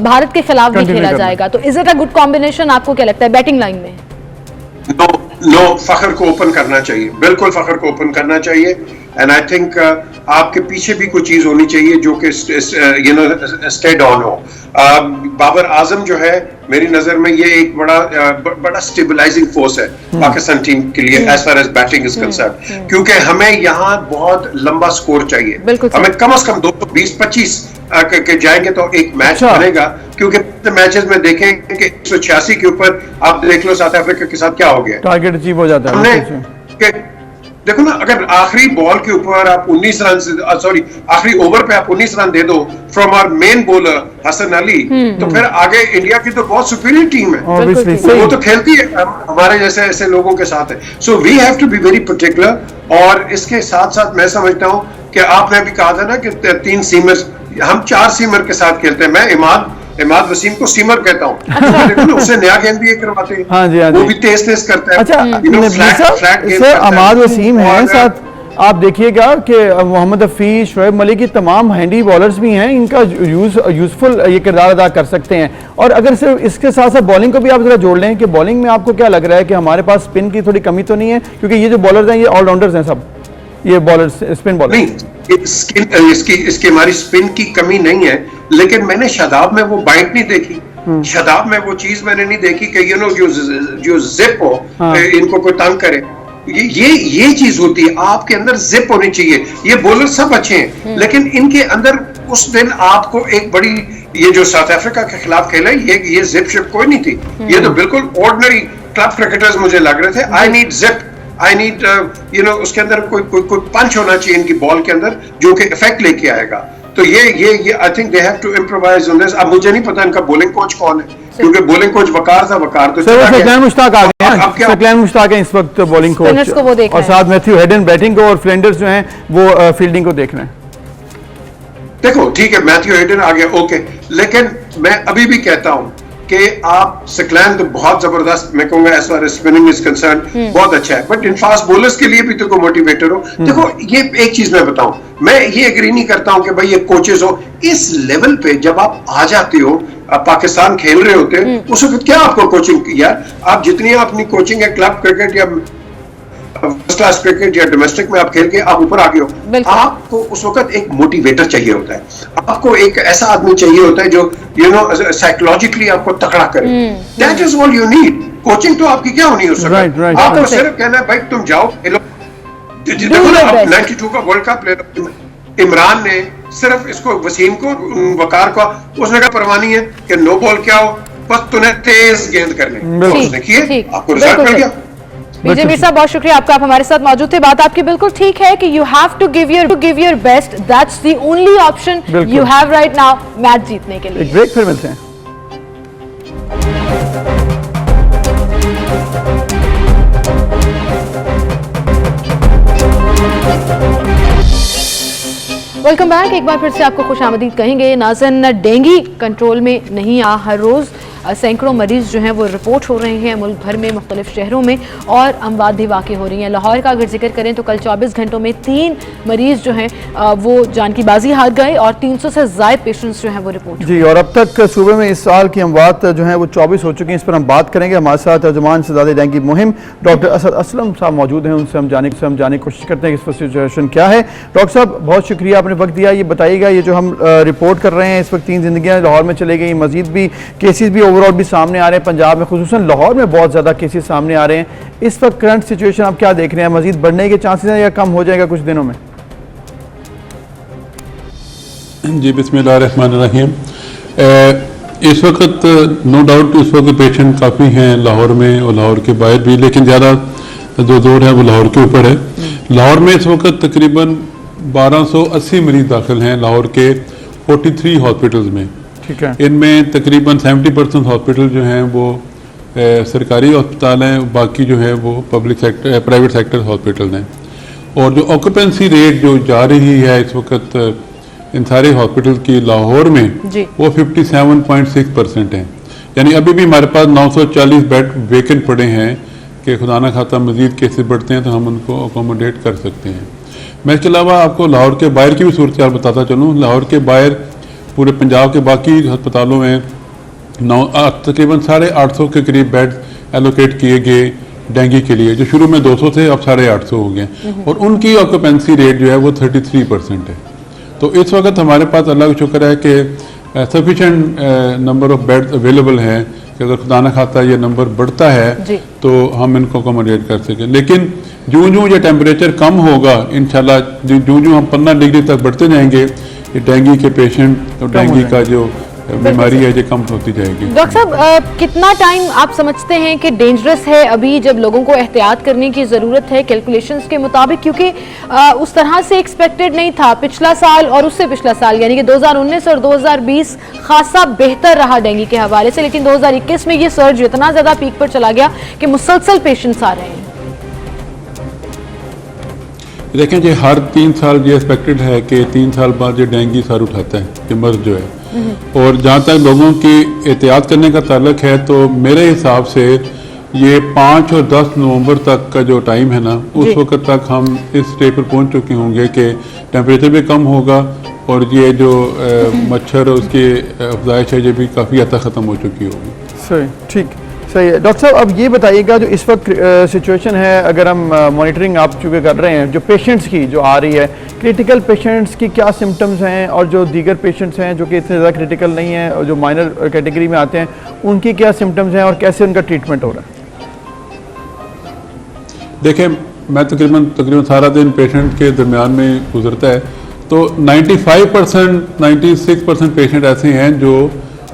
भारत के खिलाफ भी खेला जाएगा। तो is it a good combination, आपको क्या लगता है बैटिंग लाइन में? नो, फखर को ओपन करना चाहिए, बिल्कुल फखर को ओपन करना चाहिए। एंड आई थिंक आपके पीछे भी कोई चीज होनी चाहिए जो कि स्टेड ऑन हो। बाबर आजम जो है मेरी नजर में ये एक बड़ा स्टेबलाइजिंग फोर्स है पाकिस्तान टीम के लिए as far as batting is concern, क्योंकि हमें यहाँ बहुत लंबा स्कोर चाहिए। हमें कम से कम 220-25 के जाएंगे तो एक मैच बनेगा, क्योंकि मैचेस में देखें कि 186 के ऊपर आप देख लो साउथ अफ्रीका के साथ क्या हो गया, टारगेट अचीव हो जाता है। देखो ना, अगर आखिरी बॉल के ऊपर आप 19 रन, सॉरी आखिरी ओवर पे आप 19 रन दे दो from our main bowler Hasan Ali, तो फिर आगे इंडिया की तो बहुत सुपीरियर टीम है, वो तो खेलती है हमारे जैसे ऐसे लोगों के साथ है। So we have to be very particular. और इसके साथ साथ मैं समझता हूँ कि आपने भी कहा था ना कि 3 सीमर्स, हम 4 सीमर के साथ खेलते हैं। मैं इमाद वसीम को सीमर कहता हूँ, उससे नया गेंद भी ये करवाते हैं। हाँ जी, हाँ जी। वो भी तेज करता है। अच्छा, इमाद वसीम है साथ, आप देखिएगा कि मोहम्मद हफीज, शोएब मलिक, की तमाम हैंडी बॉलर्स भी हैं, इनका यूजफुल ये किरदार अदा कर सकते हैं। और अगर सिर्फ इसके साथ साथ बॉलिंग को भी आप जरा जोड़ लें कि बॉलिंग में आपको क्या लग रहा है कि हमारे पास स्पिन की थोड़ी कमी तो नहीं है? क्योंकि ये जो बॉलर्स हैं ये ऑलराउंडर्स हैं सब, ये बॉलर्स स्पिन बॉलर नहीं, इसकी हमारी स्पिन की कमी नहीं है, लेकिन मैंने शादाब में वो बाइट नहीं देखी, शादाब में वो चीज मैंने नहीं देखी कि जो जिप हो, इनको कोई तंग करे। ये चीज होती है, आपके अंदर जिप होनी चाहिए। ये बॉलर सब अच्छे हैं, लेकिन इनके अंदर उस दिन आपको एक बड़ी, ये जो साउथ अफ्रीका के खिलाफ खेला ये जिप शिप कोई नहीं थी, ये तो बिल्कुल ऑर्डिनरी क्लब क्रिकेटर्स मुझे लग रहे थे। I need zip, I need उसके अंदर कोई पंच होना चाहिए इनकी बॉल के अंदर जो कि इफेक्ट लेके आएगा। तो ये I think they have to improvise on this. अब मुझे नहीं पता इनका बॉलिंग कोच कौन है, क्योंकि बॉलिंग कोच वकार था, वकार तो सकलैन मुश्ताक आ गए हैं। सकलैन मुश्ताक है इस वक्त बॉलिंग कोच, और साथ मैथ्यू हेडन बैटिंग को और फ्लेंडर्स जो हैं वो फील्डिंग को देख रहे हैं। देखो ठीक है, मैथ्यू हेडन आ गया, ओके, लेकिन मैं अभी भी कहता हूं कि आप सकलैन तो बहुत जबरदस्त, मैं कहूंगा as far as spinning is concern बहुत अच्छा है, बट इन फास्ट बॉलर्स के लिए भी तो कोई मोटिवेटर हो। देखो ये एक चीज मैं बताऊं, मैं ये एग्री नहीं करता हूं कि भाई ये कोचेस हो इस लेवल पे। जब आप आ जाते हो, पाकिस्तान खेल रहे होते हैं, उस वक्त क्या आपको कोचिंग, यार आप जितनी अपनी कोचिंग है क्लब क्रिकेट या वेस्ट क्लास क्रिकेट या डोमेस्टिक में आप खेल के आप ऊपर आ गए हो, बिल्कुल। आपको उस वक्त एक मोटिवेटर चाहिए होता है, आपको एक ऐसा आदमी चाहिए होता है जो साइकोलॉजिकली आपको तगड़ा करे। That is all you need. Coaching तो आपकी क्या होनी हो सकती Right, right. आपको बिल्कुल सिर्फ कहना है भाई तुम जाओ खेलो। देखो your ना, अब best. 92 का वर्ल्ड कप प्लेयर इमरान ने सिर्फ इसको वसीम को वकार को उसने कहा परवाह नहीं है कि नो बॉल क्या हो, बस तूने तेज गेंद करने, बिल्कुल। उसने किए, ठीक, आपको रिजल्ट बिल्कुल मिल ठीक। गया। विजय मीर साहब बहुत शुक्रिया आपका, आप हमारे साथ मौजूद थे। बात आपकी बिल्कुल ठीक है कि you have to give your best, that's the only option बिल्कुल। You have right now match जीतने के लिए। एक ब्रेक फिर मिलते हैं। Welcome back. एक बार फिर से आपको खुशामदीद कहेंगे। नाज़रीन, डेंगू कंट्रोल में नहीं आ, हर रोज़ सैकड़ों मरीज जो हैं वो रिपोर्ट हो रहे हैं मुल्क भर में मुख्तलिफ शहरों में, और अमवात भी वाक़ई हो रही हैं। लाहौर का अगर जिक्र करें तो कल 24 घंटों में 3 मरीज जो हैं वो जान की बाजी हार गए और 300 से ज़ायद पेशेंट्स जो हैं वो रिपोर्ट। जी, और अब तक सूबे में इस साल की अमवात जो है वो 24 हो चुकी हैं। इस पर हम बात करेंगे। हमारे साथ तर्जुमान सदाद डेंगू मुहिम डॉक्टर असद असलम साहब मौजूद हैं, उनसे हम जाने की कोशिश करते हैं कि इस वक्त सिचुएशन क्या है। डॉक्टर साहब बहुत शुक्रिया, आपने वक्त दिया। ये बताइएगा, ये जो हम रिपोर्ट कर रहे हैं इस वक्त 3 जिंदगियाँ लाहौर में चले गई, मजीद भी केसेस भी ओवरऑल भी सामने आ रहे हैं पंजाब में, खुसूसन लाहौर में बहुत ज़्यादा केसेस सामने आ रहे हैं। इस वक्त करंट सिचुएशन आप क्या देख रहे हैं? मजीद बढ़ने के चांसेस हैं या कम हो जाएगा कुछ दिनों में? जी बिस्मिल्लाहिर्रहमानिर्रहीम। इस वक्त नो डाउट इस वक्त पेशेंट काफ़ी हैं लाहौर में और लाहौर के बाहर भी, लेकिन ज़्यादा जो जोर है वो लाहौर के ऊपर है। लाहौर में इस वक्त तकरीबन 1280 मरीज दाखिल हैं लाहौर के 43 हॉस्पिटल्स में। ठीक है। इनमें तकरीबन 70% हॉस्पिटल जो हैं वो सरकारी अस्पताल हैं, बाकी जो है वो public sector private sector hospital हैं। और जो ऑक्यूपेंसी रेट जो जा रही है इस वक्त इन सारे हॉस्पिटल की लाहौर में जी। वो 57.6% है। यानी अभी भी हमारे पास 940 बेड वेकेंट पड़े हैं कि खुदा ना खाता मजीद केसेस बढ़ते हैं तो हम उनको अकोमोडेट कर सकते हैं। मैं इसके अलावा आपको लाहौर के बाहर की भी सूरत हाल बताता चलूँ। लाहौर के बाहर पूरे पंजाब के बाकी अस्पतालों में तकरीबन 850 के करीब बेड एलोकेट किए गए डेंगू के लिए, जो शुरू में 200 थे अब 850 हो गए, और उनकी ऑक्यूपेंसी रेट जो है वो 33% है। तो इस वक्त हमारे पास अल्लाह का शुक्र है कि sufficient number of bed available हैं कि अगर खुदा ना खाता ये नंबर बढ़ता है तो हम इनको अकोमोडेट कर सकें। लेकिन जूँ जूँ ये टेम्परेचर कम होगा इंशाल्लाह, जूँ जूँ हम 15 डिग्री तक बढ़ते जाएंगे, ये डेंगू के पेशेंट और डेंगू का जो बीमारी है ये कम होती जाएगी। डॉक्टर साहब, कितना टाइम आप समझते हैं कि डेंजरस है अभी, जब लोगों को एहतियात करने की ज़रूरत है कैलकुलेशंस के मुताबिक, क्योंकि उस तरह से एक्सपेक्टेड नहीं था। पिछला साल और उससे पिछला साल यानी कि 2019 और 2020 खासा बेहतर रहा डेंगू के हवाले से, लेकिन 2021 में ये सर्ज इतना ज़्यादा पीक पर चला गया कि मुसलसल पेशेंट्स आ रहे हैं। देखें जी, हर 3 साल ये एक्सपेक्टेड है कि 3 साल बाद ये डेंगू सर उठाता है, ये मर्ज जो है। और जहाँ तक लोगों की एहतियात करने का ताल्लुक है तो मेरे हिसाब से ये 5 और 10 नवंबर तक का जो टाइम है ना, उस वक्त तक हम इस स्टेज पर पहुँच चुके होंगे कि टेम्परेचर भी कम होगा और ये जो मच्छर उसकी अफजाइश है ये भी काफ़ी हद तक ख़त्म हो चुकी होगी। सही, ठीक, सही है। डॉक्टर साहब, अब ये बताइएगा जो इस वक्त सिचुएशन है, अगर हम मॉनिटरिंग आप चूँकि कर रहे हैं, जो पेशेंट्स की जो आ रही है, क्रिटिकल पेशेंट्स की क्या सिम्टम्स हैं, और जो दीगर पेशेंट्स हैं जो कि इतने ज़्यादा क्रिटिकल नहीं हैं और जो माइनर कैटेगरी में आते हैं, उनकी क्या सिम्टम्स हैं और कैसे उनका ट्रीटमेंट हो रहा है? देखें, मैं तकरीबन सारा दिन पेशेंट के दरमियान में गुजरता है, तो 95% 96% पेशेंट ऐसे हैं जो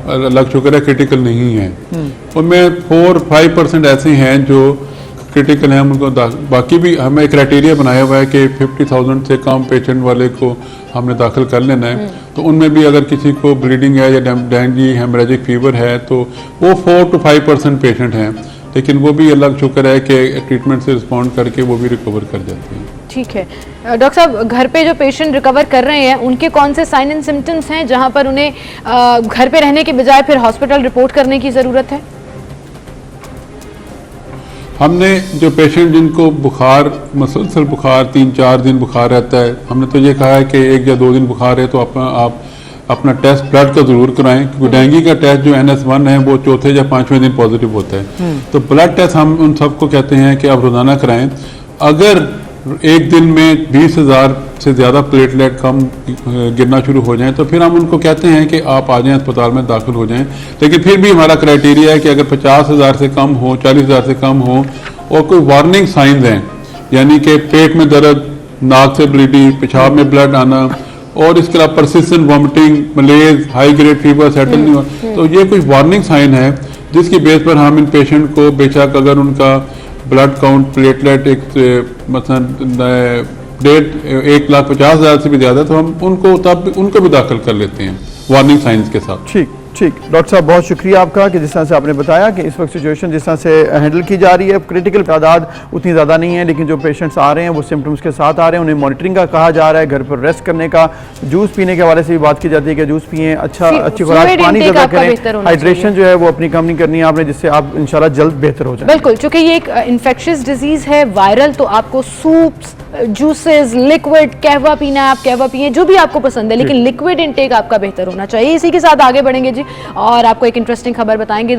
अल्लाह का शुक्र है क्रिटिकल नहीं है, उनमें 4-5% ऐसे हैं जो क्रिटिकल हैं, उनको बाकी भी हमें क्राइटेरिया बनाया हुआ है कि 50,000 से कम पेशेंट वाले को हमने दाखिल कर लेना है। तो उनमें भी अगर किसी को ब्लीडिंग है या डेंगू हेमरेजिक फीवर है तो वो 4-5% पेशेंट हैं, लेकिन वो भी अल्लाह का शुक्र है कि ट्रीटमेंट से रिस्पॉन्ड करके वो भी रिकवर कर जाते हैं। ठीक है डॉक्टर साहब, घर पे जो पेशेंट रिकवर कर रहे हैं उनके कौन से साइन एंड सिम्टम्स हैं जहां पर उन्हें घर पे रहने के बजाय फिर हॉस्पिटल रिपोर्ट करने की ज़रूरत है? हमने जो पेशेंट जिनको बुखार मुसलसल बुखार 3-4 दिन बुखार रहता है, हमने तो ये कहा है कि 1 या 2 दिन बुखार है तो आप अपना टेस्ट ब्लड का ज़रूर कराएं, क्योंकि डेंगू का टेस्ट जो NS1 है वो 4थे या 5वें दिन पॉजिटिव होता है। तो ब्लड टेस्ट हम उन सबको कहते हैं कि आप रोज़ाना कराएं। अगर एक दिन में 20,000 से ज़्यादा प्लेटलेट कम गिरना शुरू हो जाएं तो फिर हम उनको कहते हैं कि आप आ जाएं, अस्पताल में दाखिल हो जाएं। लेकिन फिर भी हमारा क्राइटेरिया है कि अगर 50,000 से कम हो, 40,000 से कम हो और कोई वार्निंग साइंस हैं, यानी कि पेट में दर्द, नाक से ब्लीडिंग, पेशाब में ब्लड आना और इसके अलावा persistent vomiting, मलेज, high grade fever settle नहीं हो, तो ये कोई वार्निंग साइन है जिसकी बेस पर हम इन पेशेंट को बेशक अगर उनका ब्लड काउंट प्लेटलेट मसलन 1,50,000 से भी ज़्यादा तो हम उनको भी दाखिल कर लेते हैं वार्निंग साइंस के साथ। ठीक ठीक, डॉक्टर साहब बहुत शुक्रिया आपका कि जिस तरह से आपने बताया कि इस वक्त सिचुएशन जिस तरह से हैंडल की जा रही है, क्रिटिकल तादाद उतनी ज़्यादा नहीं है, लेकिन जो पेशेंट्स आ रहे हैं वो सिम्टम्स के साथ आ रहे हैं, उन्हें मॉनिटरिंग का कहा जा रहा है, घर पर रेस्ट करने का, जूस पीने के हवाले से भी बात की जाती है कि जूस पिएं, अच्छी खुराक, पानी ज़्यादा करें, हाइड्रेशन जो है वो अपनी कम नहीं करनी है आपने, जिससे आप इंशाल्लाह जल्द बेहतर हो जाए। बिल्कुल, चूंकि ये एक इन्फेक्शियस डिजीज है, वायरल, तो आपको सूप्स, जूसेस, लिक्विड, कहवा पीना है, आप कहवा पिए, जो भी आपको पसंद है, लेकिन लिक्विड इनटेक आपका बेहतर होना चाहिए। इसी के साथ आगे बढ़ेंगे जी और आपको एक इंटरेस्टिंग खबर बताएंगे।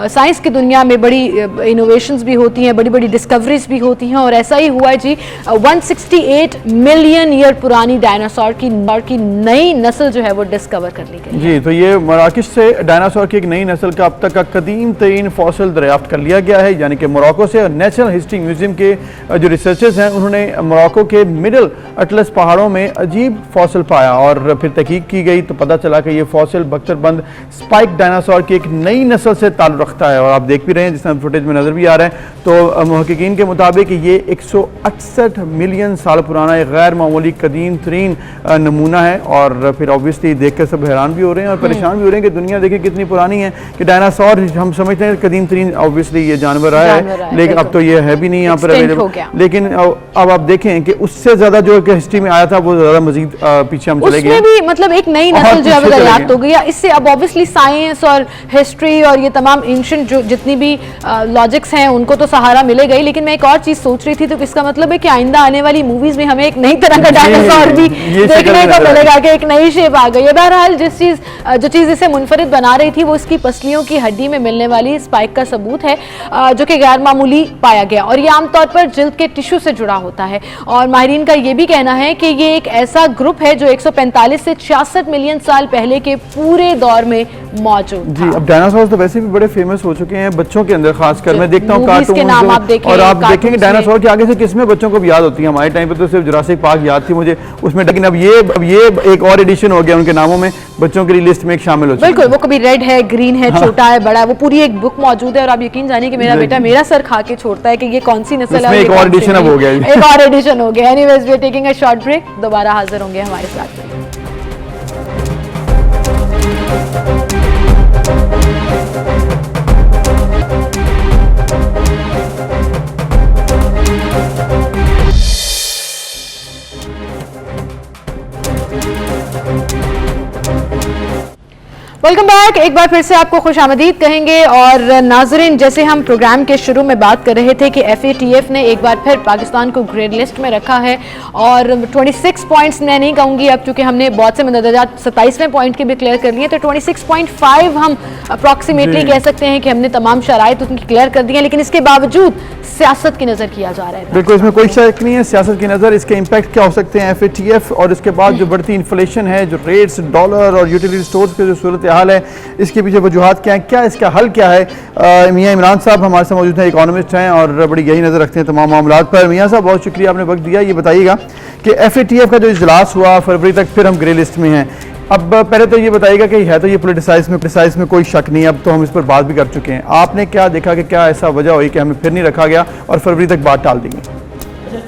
साइंस की दुनिया में बड़ी इनोवेशंस भी होती हैं, बड़ी बड़ी डिस्कवरीज भी होती हैं और ऐसा ही हुआ है जी। 168 मिलियन ईयर पुरानी डायनासोर की नई नस्ल जो है वो डिस्कवर कर ली गई जी। तो ये मराकश से डायनासोर की एक नई नस्ल का अब तक का कदीम तरीन फॉसिल दरियाफ्त कर लिया गया है, यानी कि मोरक्को से। नेशनल हिस्ट्री म्यूजियम के जो रिसर्चर्स हैं उन्होंने मोरक्को के मिडिल अटलस पहाड़ों में अजीब फॉसिल पाया और फिर तहकीक की गई तो पता चला कि ये फॉसिल बख्तरबंद स्पाइक डायनासोर की एक नई नस्ल से ताल्लुक़ रखता है और आप देख भी रहे हैं, जिस तरह फुटेज में नज़र भी आ रहा है। तो मुहक्किकीन के मुताबिक ये 168 मिलियन साल पुराना एक गैर मामूली कदीम तरीन नमूना है और फिर ऑब्वियसली देख कर सब हैरान भी हो रहे हैं और परेशान भी हो रहे हैं कि दुनिया देखिए कितनी पुरानी है कि डायनासोर हम समझते हैं कदीम तरीन ऑब्वियसली ये जानवर आया है, लेकिन अब तो ये है भी नहीं यहाँ पर अवेलेबल। लेकिन अब आप देखें कि उससे ज़्यादा जो हिस्ट्री में आया था वो ज़्यादा मजीद पीछे हम चले गए, उसमें भी मतलब एक नई नस्ल जो है दरियाफ्त हो गई। इससे अब ऑब्वियसली साइंस और हिस्ट्री और ये तमाम एंशिएंट जो जितनी भी लॉजिक्स हैं उनको तो सहारा मिलेगा ही, लेकिन मैं एक और चीज सोच रही थी तो इसका मतलब है कि आइंदा आने वाली मूवीज में हमें एक नई तरह का डायनासोर भी देखने को मिलेगा कि एक नई शेप आ गई है। बहरहाल जो चीज इसे मुनफरिद बना रही थी वो इसकी पसलियों की हड्डी में मिलने वाली स्पाइक का सबूत है जो कि गैर मामूली पाया गया और ये आमतौर पर जिल्द के टिश्यू से जुड़ा होता है और माहिरीन का ये भी कहना है कि ये एक ऐसा ग्रुप है जो 145 से 66 मिलियन साल पहले के पूरे दौर में मौजूद था। जी, अब डायनासोर तो वैसे भी बड़े फेमस हो चुके हैं बच्चों के अंदर, खासकर मैं देखता हूँ कार्टून के नाम आप देखें, और आप देखेंगे डायनासोर के आगे से किसमें बच्चों को भी याद होती है। हमारे टाइम पे तो सिर्फ जुरासिक पार्क याद थी मुझे उसमें, लेकिन अब ये एक और एडिशन हो गया उनके नामों में, बच्चों की लिस्ट में शामिल हो चुकी है। बिल्कुल, वो कभी रेड है, ग्रीन है, छोटा है, बड़ा है, वो पूरी एक बुक मौजूद है और आप यकीन जानिए कि मेरा बेटा मेरा सर खा के छोड़ता है कि ये कौन सी नस्ल है। एक और एडिशन अब हो गया, एक और एडिशन हो गया। Anyways we are taking a short break, दोबारा हाजिर होंगे हमारे साथ। वेलकम बैक, एक बार फिर से आपको खुशामदीद कहेंगे और नाजरीन, जैसे हम प्रोग्राम के शुरू में बात कर रहे थे कि FATF ने एक बार फिर पाकिस्तान को ग्रेड लिस्ट में रखा है और 26 पॉइंट्स मैं नहीं कहूँगी अब, क्योंकि हमने बहुत से मंदरजात 27वें पॉइंट के भी क्लियर कर लिए, तो 26.5 हम अप्रॉक्सीमेटली कह सकते हैं कि हमने तमाम शराइत उनकी क्लियर कर दी हैं, लेकिन इसके बावजूद सियासत की नज़र किया जा रहा है। बिल्कुल, इसमें कोई शक नहीं है, सियासत की नज़र, इसके इम्पैक्ट क्या हो सकते हैं FATF और इसके बाद जो बढ़ती इन्फ्लेशन है, जो रेट्स, डॉलर और यूटिलिटी स्टोर्स की जो सूरत हाल है, इसके पीछे वजूहात क्या है, क्या इसका हल क्या है। मियाँ इमरान साहब हमारे साथ मौजूद हैं, इकोनॉमिस्ट हैं और बड़ी यही नज़र रखते हैं तमाम मामलात पर। मियाँ साहब बहुत शुक्रिया, आपने वक्त दिया। ये बताइएगा कि FATF का जो इजलास हुआ फरवरी तक, फिर हम ग्रे लिस्ट में हैं, अब पहले तो ये बताइएगा कि है तो ये पोलिटिसाइज में कोई शक नहीं, अब तो हम इस पर बात भी कर चुके हैं। आपने क्या देखा कि क्या ऐसा वजह हुई कि हमें फिर नहीं रखा गया और फरवरी तक बात टाल दी गई?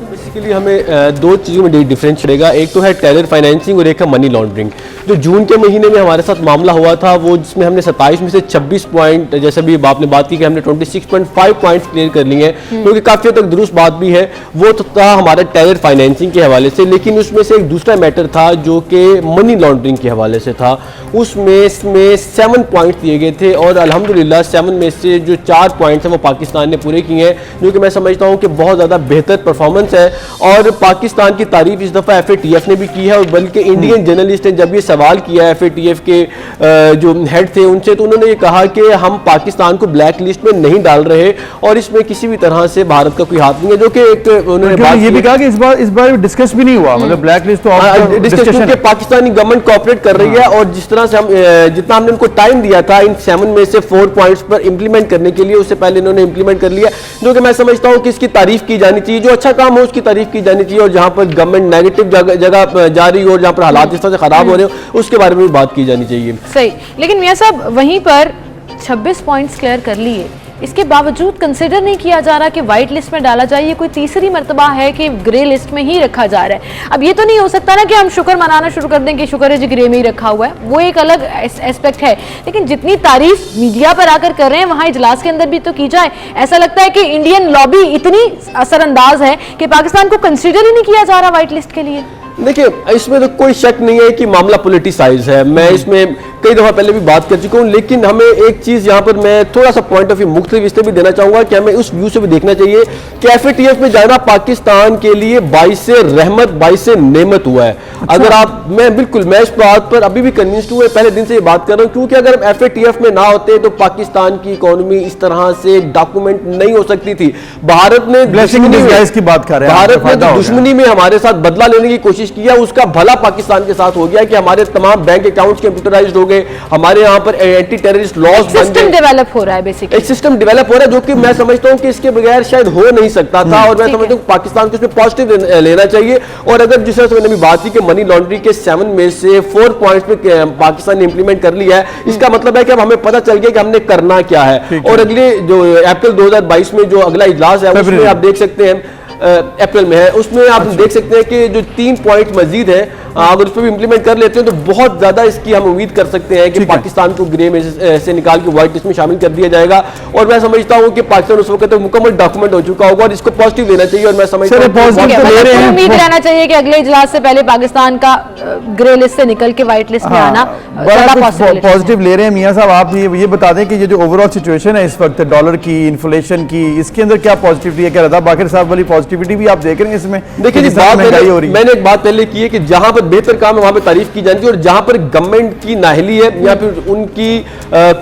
बेसिकली हमें दो चीज़ों में डिफरेंस चलेगा, एक तो है टेरर फाइनेंसिंग और एक है मनी लॉन्ड्रिंग। जो जून के महीने में हमारे साथ मामला हुआ था वो जिसमें हमने 27 में से 26 पॉइंट, जैसे भी आपने बात की कि हमने 26.5 पॉइंट्स क्लियर कर लिए हैं, क्योंकि काफ़ी हद तक दुरुस्त बात भी है, वो तो था हमारा टेरर फाइनेंसिंग के हवाले से। लेकिन उसमें से एक दूसरा मैटर था जो कि मनी लॉन्ड्रिंग के हवाले से था, उसमें 7 पॉइंट्स दिए गए थे और अल्हम्दुलिल्लाह 7 में से जो 4 पॉइंट्स हैं वो पाकिस्तान ने पूरे किए हैं, जो कि मैं समझता हूँ कि बहुत ज़्यादा बेहतर परफॉर्मेंस है और पाकिस्तान की तारीफ इस दफ़ा FATF ने भी की है, और बल्कि इंडियन जर्नलिस्ट ने जब ये सवाल किया FATF के जो हेड थे उनसे, तो उन्होंने ये कहा कि हम पाकिस्तान को ब्लैक लिस्ट में नहीं डाल रहे और इसमें किसी भी तरह से भारत का कोई हाथ नहीं है, जो कि एक उन्होंने बात ये भी कहा कि इस बार डिस्कस भी नहीं हुआ, मतलब ब्लैक लिस्ट तो डिस्कशन के पाकिस्तानी गवर्नमेंट कोऑपरेट कर रही है, और जिस तरह से हम जितना हमने उनको टाइम दिया था इन 7 में से 4 पॉइंट्स पर इंप्लीमेंट करने के लिए, उससे पहले इन्होंने इंप्लीमेंट कर लिया, जो कि मैं समझता हूं कि इसकी तारीफ की जानी चाहिए। जो अच्छा काम हो उसकी तारीफ की जानी चाहिए, और जहां पर गवर्नमेंट नेगेटिव जगह जा रही हो और जहां पर हालात जिस तरह से खराब हो रहे हो उसके बारे में भी बात की जानी चाहिए। सही, लेकिन मियां साहब वहीं पर 26 पॉइंट्स क्लियर कर लिए, इसके बावजूद कंसिडर नहीं किया जा रहा कि व्हाइट लिस्ट में डाला जाए। ये कोई तीसरी मर्तबा है कि ग्रे लिस्ट में ही रखा जा रहा है। अब ये तो नहीं हो सकता ना कि हम शुक्र मनाना शुरू कर दें कि शुक्र है जी ग्रे में ही रखा हुआ है, वो एक अलग एस्पेक्ट है, लेकिन जितनी तारीफ मीडिया पर आकर कर रहे हैं वहां इजलास के अंदर भी तो की जाए। ऐसा लगता है कि इंडियन लॉबी इतनी असरअंदाज है कि पाकिस्तान को कंसिडर ही नहीं किया जा रहा व्हाइट लिस्ट के लिए। देखिए, इसमें तो कोई शक नहीं है कि मामला पॉलिटिसाइज है, मैं इसमें कई दफ़ा पहले भी बात कर चुका हूं, लेकिन हमें एक चीज़ यहाँ पर मैं थोड़ा सा पॉइंट ऑफ व्यू मुख्तलिफ इससे भी देना चाहूँगा कि हमें उस व्यू से भी देखना चाहिए कि FATF में जाना पाकिस्तान के लिए बाइस रहमत बाइस नेमत हुआ है। अगर आप मैं इस बात पर अभी भी कन्विंस्ड हूँ, पहले दिन से ये बात कर रहा हूँ, क्योंकि अगर हम FATF में ना होते तो पाकिस्तान की इकोनॉमी इस तरह से डॉक्यूमेंट नहीं हो सकती थी। भारत ने दुश्मनी में हमारे साथ बदला लेने की कोशिश किया, उसका भला पाकिस्तान के साथ हो गया कि हमारे तमाम बैंक अकाउंट्स कंप्यूटराइज्ड हो गए, हमारे यहाँ पर anti terrorist laws system develop हो रहा है, बेसिकली एक सिस्टम डेवलप हो रहा है, जो कि मैं समझता हूँ कि इसके बगैर शायद हो नहीं सकता था, और मैं समझता हूँ पाकिस्तान को इसमें पॉजिटिव लेना चाहिए। और अगर जिस तरह से मैंने भी बात की कि मनी लॉन्ड्रिंग के 7 में से 4 पॉइंट्स पे पाकिस्तान ने इंप्लीमेंट कर लिया है, इसका मतलब है कि अब हमें पता चल गया कि हमने करना क्या है। और अगले जो अप्रैल 2022 में जो अगला इजलास है उसमें आप देख सकते हैं, अप्रैल में है, उसमें आप देख सकते हैं कि जो 3 पॉइंट मजीद है, अगर उस पर भी इंप्लीमेंट कर लेते हैं तो बहुत ज्यादा इसकी हम उम्मीद कर सकते हैं कि पाकिस्तान को ग्रे में से निकाल के व्हाइट लिस्ट में शामिल कर दिया जाएगा। और मैं समझता हूं कि पाकिस्तान उस वक्त तक मुकम्मल डॉक्यूमेंट हो चुका होगा और इसको पॉजिटिव लेना चाहिए। और मैं समझता हूं उम्मीद रहना चाहिए कि अगले इजलास से पहले पाकिस्तान का ग्रे लिस्ट से निकल के व्हाइट लिस्ट में आना पॉजिटिव ले रहे हैं। मियां साहब, आप ये बता दें कि ये जो ओवरऑल सिचुएशन है इस वक्त डॉलर की, इन्फ्लेशन की, इसके अंदर क्या पॉजिटिविटी है? क्या रज़ा बाकिर साहब वाली पॉजिटिविटी भी आप देख रहे हैं इसमें? देखिए, मैंने एक बात पहले की है कि जहां पर बेहतर काम है वहां पर तारीफ की जाती है, और जहां पर गवर्नमेंट की नाहली है या फिर उनकी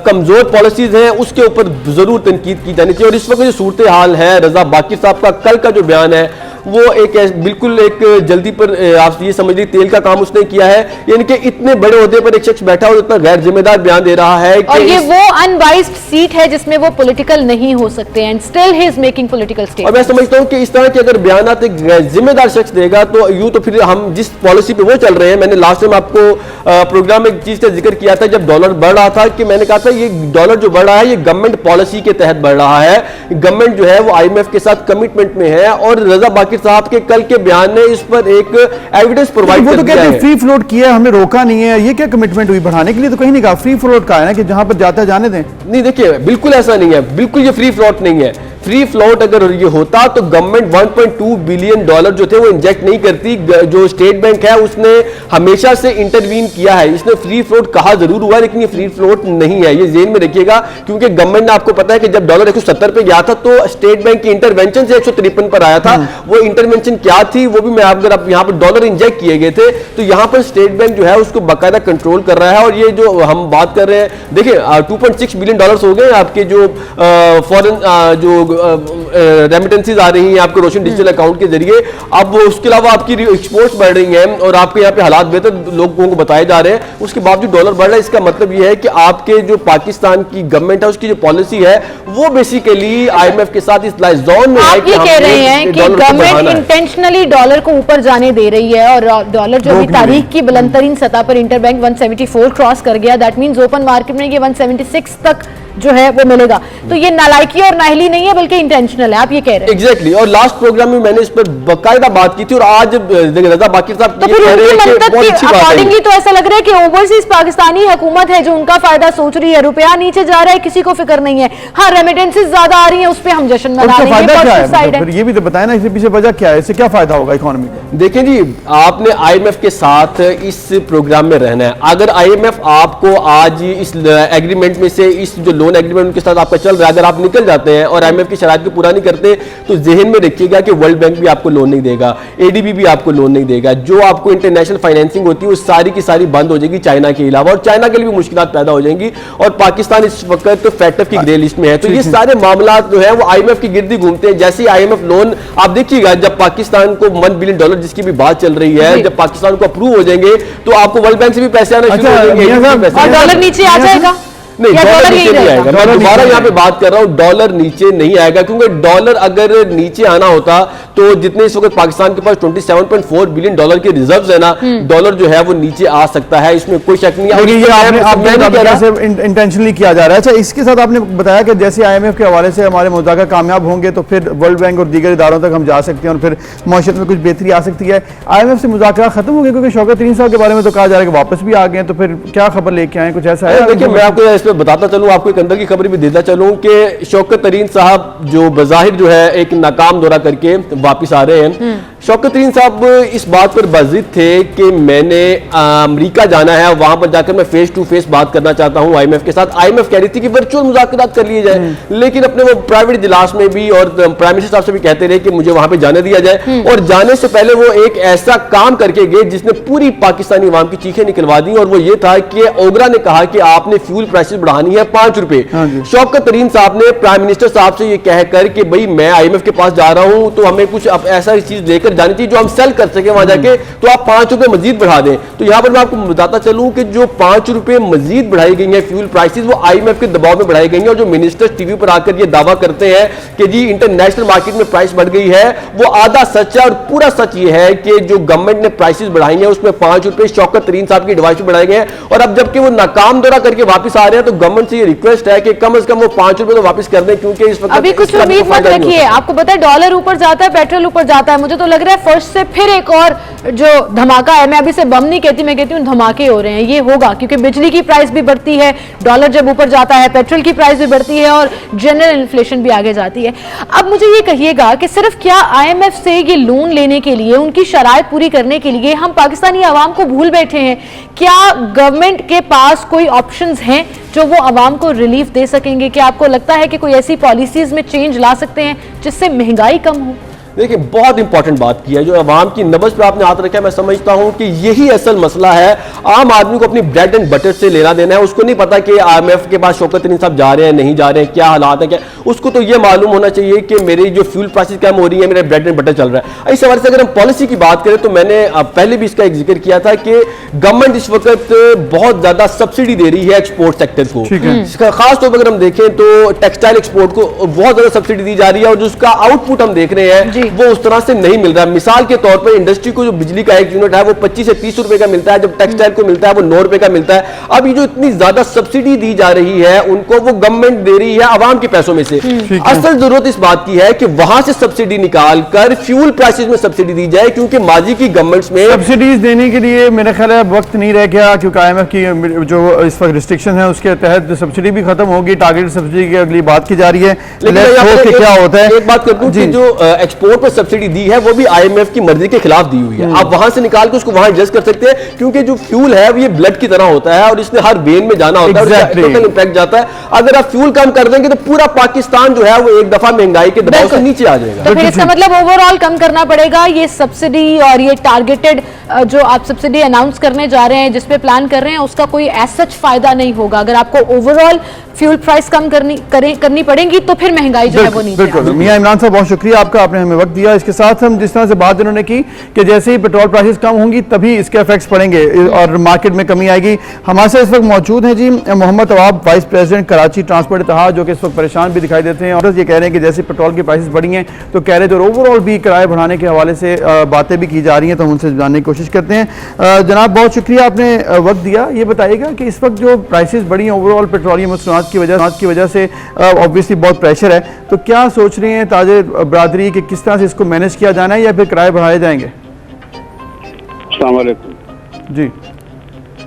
कमजोर पॉलिसीज हैं उसके ऊपर जरूर तनकीद की जानी चाहिए। और इस वक्त जो सूरत हाल है, रजा बाकिर साहब का कल का जो बयान है वो बिल्कुल एक जल्दी पर आप ये समझ लीजिए तेल का काम उसने किया है, यानी कि इतने बड़े ओहदे पर एक शख्स बैठा और इतना गैर जिम्मेदार बयान दे रहा है और ये वो अनवाइज्ड सीट है जिसमें वो पॉलिटिकल नहीं हो सकते, and still he is making political statement. और मैं समझता हूं कि इस तरह के अगर बयान एक गैर जिम्मेदार शख्स देगा तो यूं तो फिर हम जिस पॉलिसी पे वो चल रहे हैं, मैंने लास्ट टाइम आपको प्रोग्राम में एक चीज का जिक्र किया था जब डॉलर बढ़ रहा था कि मैंने कहा था ये डॉलर जो बढ़ रहा है ये गवर्नमेंट पॉलिसी के तहत बढ़ रहा है, गवर्नमेंट जो है वो IMF के साथ कमिटमेंट में है। और रजा बाकिर साहब के कल के बयान ने इस पर एक एविडेंस प्रोवाइड कर दिया है। फ्री फ्लोट किया, हमने रोका नहीं है, ये क्या कमिटमेंट हुई बढ़ाने के लिए? तो कहीं नहीं कहा, फ्री फ्लोट का है ना कि जहां पर जाता है जाने दें। नहीं, देखिए बिल्कुल ऐसा नहीं है, बिल्कुल ये फ्री फ्लोट नहीं है। फ्री फ्लोट अगर ये होता तो गवर्नमेंट 1.2 बिलियन डॉलर जो थे वो इंजेक्ट नहीं करती। जो स्टेट बैंक है उसने हमेशा से इंटरवीन किया है, इसने फ्री फ्लोट कहा जरूर हुआ लेकिन ये फ्री फ्लोट नहीं है, ये जेन में रखिएगा। क्योंकि गवर्नमेंट ने, आपको पता है कि जब डॉलर 170 पे गया था तो स्टेट बैंक की इंटरवेंशन से 153 पर आया था। वो इंटरवेंशन क्या थी वो भी मैं अगर आप यहाँ पर डॉलर इंजेक्ट किए गए थे तो यहाँ पर स्टेट बैंक जो है उसको बाकायदा कंट्रोल कर रहा है। और ये जो हम बात कर रहे हैं, देखिए 2.6 बिलियन डॉलर हो गए आपके जो फॉरेन जो रेमिटेंसीज आ रही हैं आपके रोशन डिजिटल अकाउंट के जरिए। अब उसके अलावा आपकी एक्सपोर्ट्स बढ़ रही हैं और आपके यहाँ पे हालात बेहतर लोगों को बताए जा रहे हैं, उसके बावजूद डॉलर बढ़ रहा है। इसका मतलब यह है कि आपके जो पाकिस्तान की गवर्नमेंट है उसकी जो पॉलिसी है वो बेसिकली IMF के साथ इस लाइजोन में है। आप ये कह रहे हैं कि गवर्नमेंट इंटेंशनली डॉलर को ऊपर जाने दे रही है और डॉलर जो अभी तारीख की बुलंदतरीन सतह पर इंटरबैंक 174 क्रॉस कर गया, दैट मींस ओपन मार्केट में ये 176 तक जो है वो मिलेगा। तो ये नालायकी और नाहली नहीं है बल्कि इंटेंशनल है, आप ये कह रहे हैं। एग्जैक्टली और लास्ट प्रोग्राम में मैंने इस पर बाकायदा बात की थी और आज रजा बाकिर साहब तो फिर उनकी अकॉर्डिंगली तो ऐसा लग रहा है कि ओवरसीज पाकिस्तानी हुकूमत है जो उनका फायदा सोच रही है, रुपया नीचे जा रहा है किसी को फिक्र नहीं है। हाँ, रेमिटेंसेस ज्यादा आ रही है, उस पर हम जश्न मना रहे हैं, ये भी तो बताया ना, इसके पीछे वजह क्या है, इससे क्या फायदा होगा इकोनॉमी को? देखिए जी, आपने IMF के साथ इस प्रोग्राम में रहना है। अगर IMF आपको आज इस एग्रीमेंट में से इस जो लोन एग्रीमेंट उनके साथ आपका चल रहा है, अगर आप निकल जाते हैं और IMF की शराइत को पूरा नहीं करते तो जहन में रखिएगा कि वर्ल्ड बैंक भी आपको लोन नहीं देगा, ADB भी आपको लोन नहीं देगा, जो आपको इंटरनेशनल फाइनेंसिंग होती है वो सारी की सारी बंद हो जाएगी चाइना के अलावा, और चाइना के लिए भी मुश्किल पैदा हो जाएंगी, और पाकिस्तान इस वक्त फैक्टर की ग्रे लिस्ट में है। तो ये सारे मामला जो है वो IMF की गिर्दी घूमते हैं। जैसे IMF लोन आप देखिएगा, जब पाकिस्तान को $1 बिलियन जिसकी भी बात चल रही है, जब पाकिस्तान को अप्रूव हो जाएंगे तो आपको वर्ल्ड बैंक से भी पैसे आना शुरू हो जाएंगे और डॉलर नीचे आ जाएगा। नहीं, डॉलर नीचे नहीं आएगा। मैं दोबारा यहाँ पे बात कर रहा हूँ, डॉलर नीचे नहीं आएगा, क्योंकि डॉलर अगर नीचे आना होता तो जितने इस वक्त पाकिस्तान के पास $27.4 बिलियन के रिजर्व्स है ना, डॉलर जो है वो नीचे आ सकता है, इसमें कोई शक नहीं है। ये इंटेंशनली किया जा रहा है। अच्छा, इसके साथ आपने बताया कि जैसे IMF के हवाले से हमारे मुज़ाकरा कामयाब होंगे तो फिर वर्ल्ड बैंक और दीगर इदारों तक हम जा सकते हैं और फिर मईशत में कुछ बेहतरी आ सकती है। IMF से मुज़ाकरा खत्म हो गए, क्योंकि शौकत तरीन साहब के बारे में तो कहा जा रहा है कि वापस भी आ गए, तो फिर क्या खबर लेके आए, कुछ ऐसा है? देखिए, मैं आपको इसमें बताता चलूं, आपको एक अंदर की खबर भी देता चलूं कि शौकत तरीन साहब जो बज़ाहिर जो है एक नाकाम दौरा करके वापस आ रहे हैं। शौकत तरीन साहब इस बात पर बाजिद थे कि मैंने अमेरिका जाना है, वहां पर जाकर मैं फेस टू फेस बात करना चाहता हूं IMF के साथ। IMF कह रही थी कि वर्चुअल मुज़ाकरात कर लिए जाए, लेकिन अपने वो प्राइवेट इजलास में भी और प्राइम मिनिस्टर साहब से भी कहते रहे कि मुझे वहां पे जाने दिया जाए, और जाने से पहले वो एक ऐसा काम करके गए जिसने पूरी पाकिस्तानी अवाम की चीखें निकलवा दी, और वो ये था कि ओगरा ने कहा कि आपने फ्यूल प्राइसेस बढ़ानी है ₹5। शौकत तरीन साहब ने प्राइम मिनिस्टर साहब से ये कहकर कि भाई मैं IMF के पास जा रहा हूं तो हमें कुछ ऐसा चीज लेकर जानी चाहिए जो हम सेल कर सके वहां जाके, तो आप ₹5 मजीद बढ़ा दें। तो यहां पर मैं आपको बताता चलूं कि जो ₹5 मजीद बढ़ाई गई है फ्यूल प्राइसेस, वो IMF के दबाव में बढ़ाई गई है, और जो मिनिस्टर्स टीवी पर आकर ये दावा करते हैं कि जी इंटरनेशनल मार्केट में प्राइस बढ़ गई है, वो आधा सच है। और पूरा सच ये है कि जो गवर्नमेंट ने प्राइसेस बढ़ाई हैं उसमें ₹5 शौकत तरीन साहब की एडवाइस में बढ़ाए गए हैं, और अब जबकि वो नाकाम दौरा करके वापस आ रहे हैं तो गवर्नमेंट से ये रिक्वेस्ट है कि कम से कम वो ₹5 तो वापस कर दें, क्योंकि इस वक्त अभी कुछ उम्मीद मत रखिए। आपको पता है डॉलर ऊपर जाता है, पेट्रोल ऊपर जाता है, मुझे तो लग रहा है फर्स्ट से फिर एक और जो धमाका है, मैं अभी से बम नहीं कहती, मैं कहती हूँ धमाके हो रहे हैं, ये होगा क्योंकि बिजली की प्राइस भी बढ़ती है, डॉलर जब ऊपर जाता है, पेट्रोल की प्राइस भी बढ़ती है और जनरल इन्फ्लेशन भी आगे जाती है। अब मुझे ये कहिएगा कि सिर्फ क्या IMF से ये लोन लेने के लिए, उनकी शराइत पूरी करने के लिए हम पाकिस्तानी आवाम को भूल बैठे हैं? क्या गवर्नमेंट के पास कोई ऑप्शंस हैं जो वो आवाम को रिलीफ दे सकेंगे? क्या आपको लगता है कि कोई ऐसी पॉलिसीज में चेंज ला सकते हैं जिससे महंगाई कम हो? देखिए, बहुत इंपॉर्टेंट बात की है, जो अवाम की नब्ज पर आपने हाथ रखा है। मैं समझता हूं कि यही असल मसला है। आम आदमी को अपनी ब्रेड एंड बटर से लेना देना है, उसको नहीं पता कि IMF के पास शौकत तरीन साहब जा रहे हैं, नहीं जा रहे हैं, क्या हालात है, क्या। उसको तो ये मालूम होना चाहिए कि मेरी जो फ्यूल प्राइसेस कम हो रही है, मेरा ब्रेड एंड बटर चल रहा है। इस हवाले से अगर हम पॉलिसी की बात करें तो मैंने पहले भी इसका एक जिक्र किया था कि गवर्नमेंट इस वक्त बहुत ज्यादा सब्सिडी दे रही है एक्सपोर्ट सेक्टर को। खासतौर पर अगर हम देखें तो टेक्सटाइल एक्सपोर्ट को बहुत ज्यादा सब्सिडी दी जा रही है, और जिसका आउटपुट हम देख रहे हैं वो उस तरह से नहीं मिल रहा है। मिसाल के तौर पर इंडस्ट्री को जो बिजली का एक यूनिट है वो 25 से 30 रुपए का मिलता है, जब टेक्सटाइल को मिलता है वो 9 रुपए का मिलता है। अब ये जो इतनी ज्यादा सब्सिडी दी जा रही है उनको वो गवर्नमेंट दे रही है आवाम के पैसों में से। असल जरूरत इस बात की है कि वहां से सब्सिडी निकाल कर फ्यूल प्राइसेस में सब्सिडी दी जाए, क्योंकि माजी की गवर्नमेंट्स में सब्सिडीज देने के लिए मेरा ख्याल है वक्त नहीं रह गया, क्योंकि IMF की जो इस वक्त रिस्ट्रिक्शन है उसके तहत सब्सिडी भी खत्म होगी, टारगेट सब्सिडी की अगली बात की जा रही है। लेकिन क्या होता है, एक बात कर दूं कि जो एक्सपोर्ट पर सब्सिडी दी है वो भी IMF की मर्जी के खिलाफ दी हुई है। आप वहां से निकाल के उसको वहां एडजस्ट कर सकते हैं, क्योंकि जो फ्यूल है ये ब्लड की तरह होता है और इसने हर वेन में जाना होता है, टोटल इंपैक्ट जाता है। अगर आप फ्यूल कम कर देंगे तो पूरा पाकिस्तान जो है वो एक दफा महंगाई के दबाव से नीचे आ जाएगा। तो फिर इसका मतलब ओवरऑल कम करना पड़ेगा ये सब्सिडी, और ये टारगेटेड जो आप सब्सिडी अनाउंस करने जा रहे हैं, जिसपे प्लान कर रहे हैं, उसका कोई ऐसा फायदा नहीं होगा। अगर आपको ओवरऑल फ्यूल प्राइस कम करनी पड़ेगी तो फिर महंगाई जो है वो नीचे आएगी। बिल्कुल। मियां इमरान साहब, बहुत शुक्रिया आपका, आपने हमें वक्त दिया। इसके साथ हम जिस तरह से बात इन्होंने की कि जैसे ही पेट्रोल प्राइसेस कम होंगी तभी इसके इफेक्ट्स पड़ेंगे और मार्केट में कमी आएगी। हमारे साथ इस वक्त मौजूद हैं जी Mohammad Awab, vice president Karachi transport Ittehad, जो कि इस वक्त परेशान भी दिखाई देते हैं और ये कह रहे हैं कि जैसे पेट्रोल की प्राइसेस बढ़ी हैं तो कह रहे थे, और ओवरऑल भी किराए बढ़ाने के हवाले से बातें भी की जा रही हैं, तो हम उनसे जानने की कोशिश करते हैं। जनाब, बहुत शुक्रिया, आपने वक्त दिया। ये बताइएगा कि इस वक्त जो प्राइसेस बढ़ी हैं ओवरऑल पेट्रोलियम मसनूआत की वजह से ऑब्वियसली बहुत प्रेशर है, तो क्या सोच रही हैं ताजिर बरादरी कि किस तरह से इसको मैनेज किया जाना है या फिर किराए बढ़ाए जाएंगे? अस्सलाम वालेकुम जी।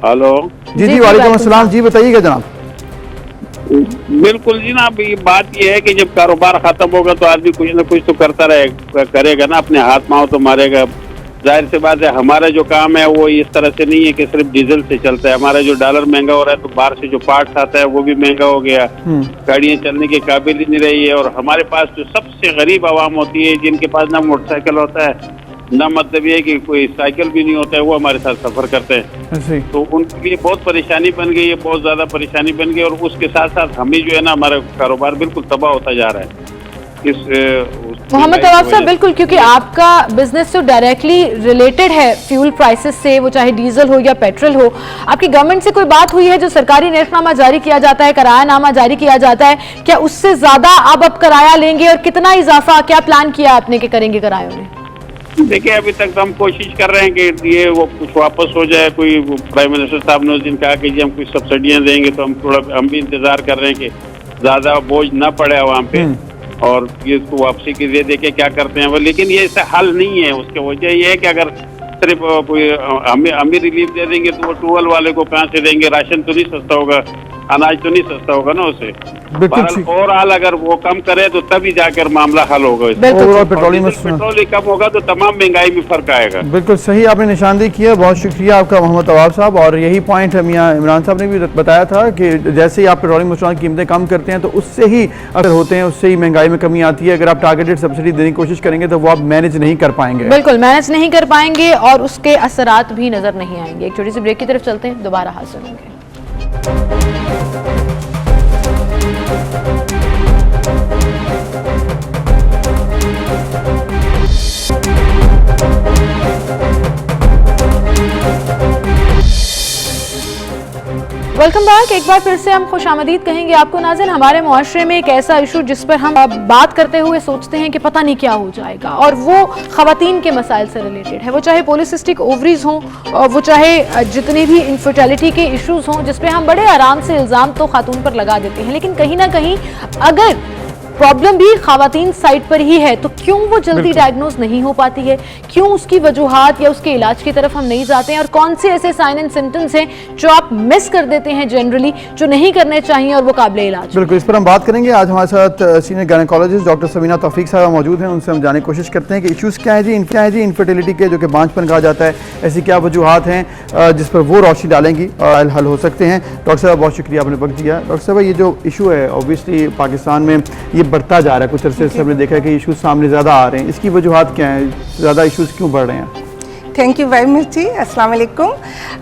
हेलो। जी वालेकुम अस्सलाम। जी बताइएगा जनाब। बिल्कुल जी ना, ये बात ये है कि जब कारोबार खत्म होगा तो आदमी कुछ ना कुछ तो करता करेगा ना, अपने हाथ माओ तो मारेगा। जाहिर सी बात है हमारा जो काम है वो इस तरह से नहीं है कि सिर्फ डीजल से चलता है। हमारा जो डॉलर महंगा हो रहा है तो बाहर से जो पार्ट्स आता है वो भी महंगा हो गया, गाड़ियां चलने के काबिल ही नहीं रही है। और हमारे पास जो सबसे गरीब आवाम होती है, जिनके पास ना मोटरसाइकिल होता है ना मतलब ये कि कोई साइकिल भी नहीं होता है, वो हमारे साथ सफर करते हैं। तो उनके लिए बहुत परेशानी बन गई है, बहुत ज्यादा परेशानी बन गई। और उसके साथ साथ हमें जो है ना हमारा कारोबार बिल्कुल तबाह होता जा रहा है मोहम्मद तवाब साहब, बिल्कुल, क्योंकि आपका बिजनेस तो डायरेक्टली रिलेटेड है फ्यूल प्राइसेस से, वो चाहे डीजल हो या पेट्रोल हो। आपकी गवर्नमेंट से कोई बात हुई है? जो सरकारी नेशनामा जारी किया जाता है, किरायानामा जारी किया जाता है, क्या उससे ज्यादा आप अब किराया लेंगे और कितना इजाफा, क्या प्लान किया आपने कि करेंगे किरायों में? देखिए, अभी तक तो हम कोशिश कर रहे हैं कि ये वो कुछ वापस हो जाए। कोई प्राइम मिनिस्टर साहब ने उस दिन कहा कि जी हम कुछ सब्सिडियां देंगे, तो हम भी इंतजार कर रहे हैं कि ज्यादा बोझ ना पड़े आवाम पे और ये इसको वापसी की दे के क्या करते हैं वो। लेकिन ये इससे हल नहीं है। उसकी वजह ये है कि अगर सिर्फ कोई हमें रिलीफ दे देंगे तो वो टूवल वाले को कहाँ से देंगे? राशन तो नहीं सस्ता होगा, अनाज तो नहीं सस्ता होगा ना उससे। और हाल अगर वो कम करे तो तभी जाकर मामला हल होगा। पेट्रोल ही कम होगा तो तमाम महंगाई में फर्क आएगा। बिल्कुल सही आपने निशानदेही की है, बहुत शुक्रिया आपका मोहम्मद तवाब साहब। और यही पॉइंट मियां इमरान साहब ने भी बताया था कि जैसे ही आप पेट्रोलियम मसनूआत की कीमतें कम करते हैं तो उससे ही असर होते हैं, उससे ही महंगाई में कमी आती है। अगर आप टारगेटेड सब्सिडी देने की कोशिश करेंगे तो वो आप मैनेज नहीं कर पाएंगे। बिल्कुल मैनेज नहीं कर पाएंगे और उसके असरात भी नजर नहीं आएंगे। एक छोटी सी ब्रेक की तरफ चलते हैं, दोबारा हाजिर होंगे। Welcome back. एक बार फिर से हम खुशामदीद कहेंगे आपको नाज़रीन। हमारे मुआशरे में एक ऐसा इशू जिस पर हम बात करते हुए सोचते हैं कि पता नहीं क्या हो जाएगा, और वो ख़वातीन के मसाइल से रिलेटेड है। वो चाहे पॉलिसिस्टिक ओवरीज हों, वो चाहे जितने भी इनफर्टिलिटी के इश्यूज हों, जिस पे हम बड़े आराम से इल्ज़ाम तो खातून पर लगा देते हैं, लेकिन कहीं ना कहीं अगर प्रॉब्लम भी ख़वातीन साइड पर ही है तो क्यों वो जल्दी डायग्नोज नहीं हो पाती है? क्यों उसकी वजूहात या उसके इलाज की तरफ हम नहीं जाते हैं? और कौन से ऐसे साइन एंड सिम्टम्स हैं जो आप मिस कर देते हैं जनरली, जो नहीं करने चाहिए और वो काबिल इलाज? बिल्कुल, इस पर हम बात करेंगे। आज हमारे साथ सीनियर गायनेकोलॉजिस्ट डॉक्टर समीना तौफीक साहब मौजूद हैं। उनसे हम जानने की कोशिश करते हैं कि इश्यूज़ क्या है जी इनफर्टिलिटी के, जो कि बांझपन कहा जाता है, ऐसी क्या वजूहात हैं जिस पर वो रोशनी डालेंगी और हल हो सकते हैं। डॉक्टर साहब बहुत शुक्रिया, आपने वक्त दिया। डॉक्टर साहब, ये जो इशू है ऑब्वियसली पाकिस्तान में ये बढ़ता जा रहा है, कुछ अरसे से हमने देखा है कि इश्यूज सामने ज़्यादा आ रहे हैं। इसकी वजूहात क्या हैं? ज़्यादा इश्यूज क्यों बढ़ रहे हैं? थैंक यू वेरी मच जी, अस्सलाम वालेकुम।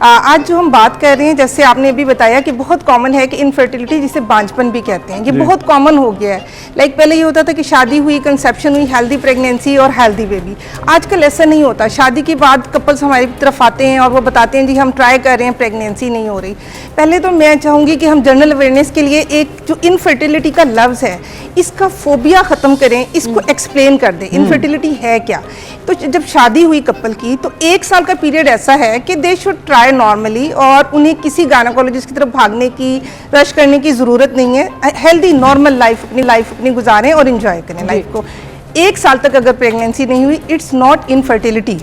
आज जो हम बात कर रहे हैं, जैसे आपने अभी बताया कि बहुत कॉमन है कि इनफर्टिलिटी, जिसे बांझपन भी कहते हैं, ये बहुत कॉमन हो गया है। लाइक पहले ये होता था कि शादी हुई, कंसेप्शन हुई, हेल्दी प्रेगनेंसी और हेल्दी बेबी। आजकल ऐसा नहीं होता। शादी के बाद कपल्स हमारी तरफ आते हैं और वो बताते हैं जी हम ट्राई कर रहे हैं, प्रेगनेंसी नहीं हो रही। पहले तो मैं चाहूँगी कि हम जनरल अवेयरनेस के लिए एक जो इनफर्टिलिटी का लफ्ज़ है, इसका फोबिया ख़त्म करें, इसको एक्सप्लेन कर दें इनफर्टिलिटी है क्या। तो जब शादी हुई कपल की तो 1 साल का पीरियड ऐसा है कि दे शुड ट्राई नॉर्मली, और उन्हें किसी गायनेकोलॉजिस्ट की तरफ भागने की, रश करने की ज़रूरत नहीं है। हेल्दी नॉर्मल लाइफ अपनी गुजारें और इंजॉय करें लाइफ को। 1 साल तक अगर प्रेगनेंसी नहीं हुई, इट्स नॉट इनफर्टिलिटी।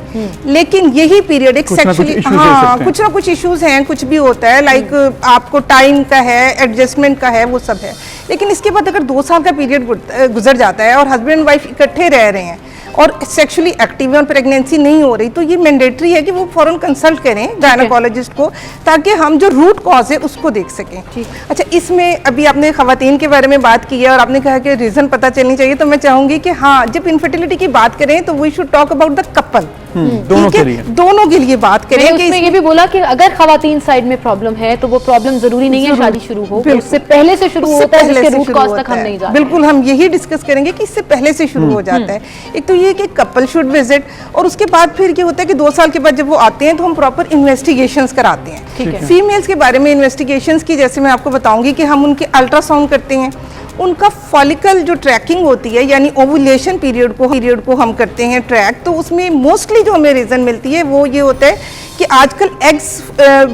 लेकिन यही पीरियड एक सेक्सुअली, हाँ, कुछ ना कुछ इश्यूज हैं, कुछ भी होता है, लाइक आपको टाइम का है, एडजस्टमेंट का है, वो सब है। लेकिन इसके बाद अगर 2 साल का पीरियड गुजर जाता है और हस्बैंड एंड वाइफ इकट्ठे रह रहे हैं और सेक्सुअली एक्टिव है और प्रेगनेंसी नहीं हो रही, तो ये मैंडेटरी है कि वो फौरन कंसल्ट करें गायनेकोलॉजिस्ट को, ताकि हम जो रूट कॉज है उसको देख सकें। अच्छा, इसमें अभी आपने खवातीन के बारे में बात की है और आपने कहा कि रीज़न पता चलनी चाहिए, तो मैं चाहूँगी कि हाँ, जब इनफर्टिलिटी की बात करें तो we should talk about the couple. दोनों के लिए बात करें। इसमें ये भी बोला कि अगर खवातीन साइड में प्रॉब्लम है तो वो प्रॉब्लम जरूरी नहीं है शादी शुरू हो, उससे पहले से शुरू होता है, जिसके रूट कॉज तक हम नहीं जाते। बिल्कुल, हम यही डिस्कस करेंगे कि इससे पहले से शुरू हो जाता है। एक तो ये कि कपल शुड विजिट, और उसके बाद फिर ये होता है कि 2 साल के बाद जब वो आते हैं तो हम प्रॉपर इन्वेस्टिगेशंस कराते हैं। ठीक है, फीमेल्स के बारे में इन्वेस्टिगेशंस की जैसे मैं आपको बताऊंगी कि हम उनके अल्ट्रासाउंड करते हैं, उनका फॉलिकल जो ट्रैकिंग होती है, यानी ओवुलेशन पीरियड को हम करते हैं ट्रैक। तो उसमें मोस्टली जो हमें रीज़न मिलती है वो ये होता है कि आजकल एग्स,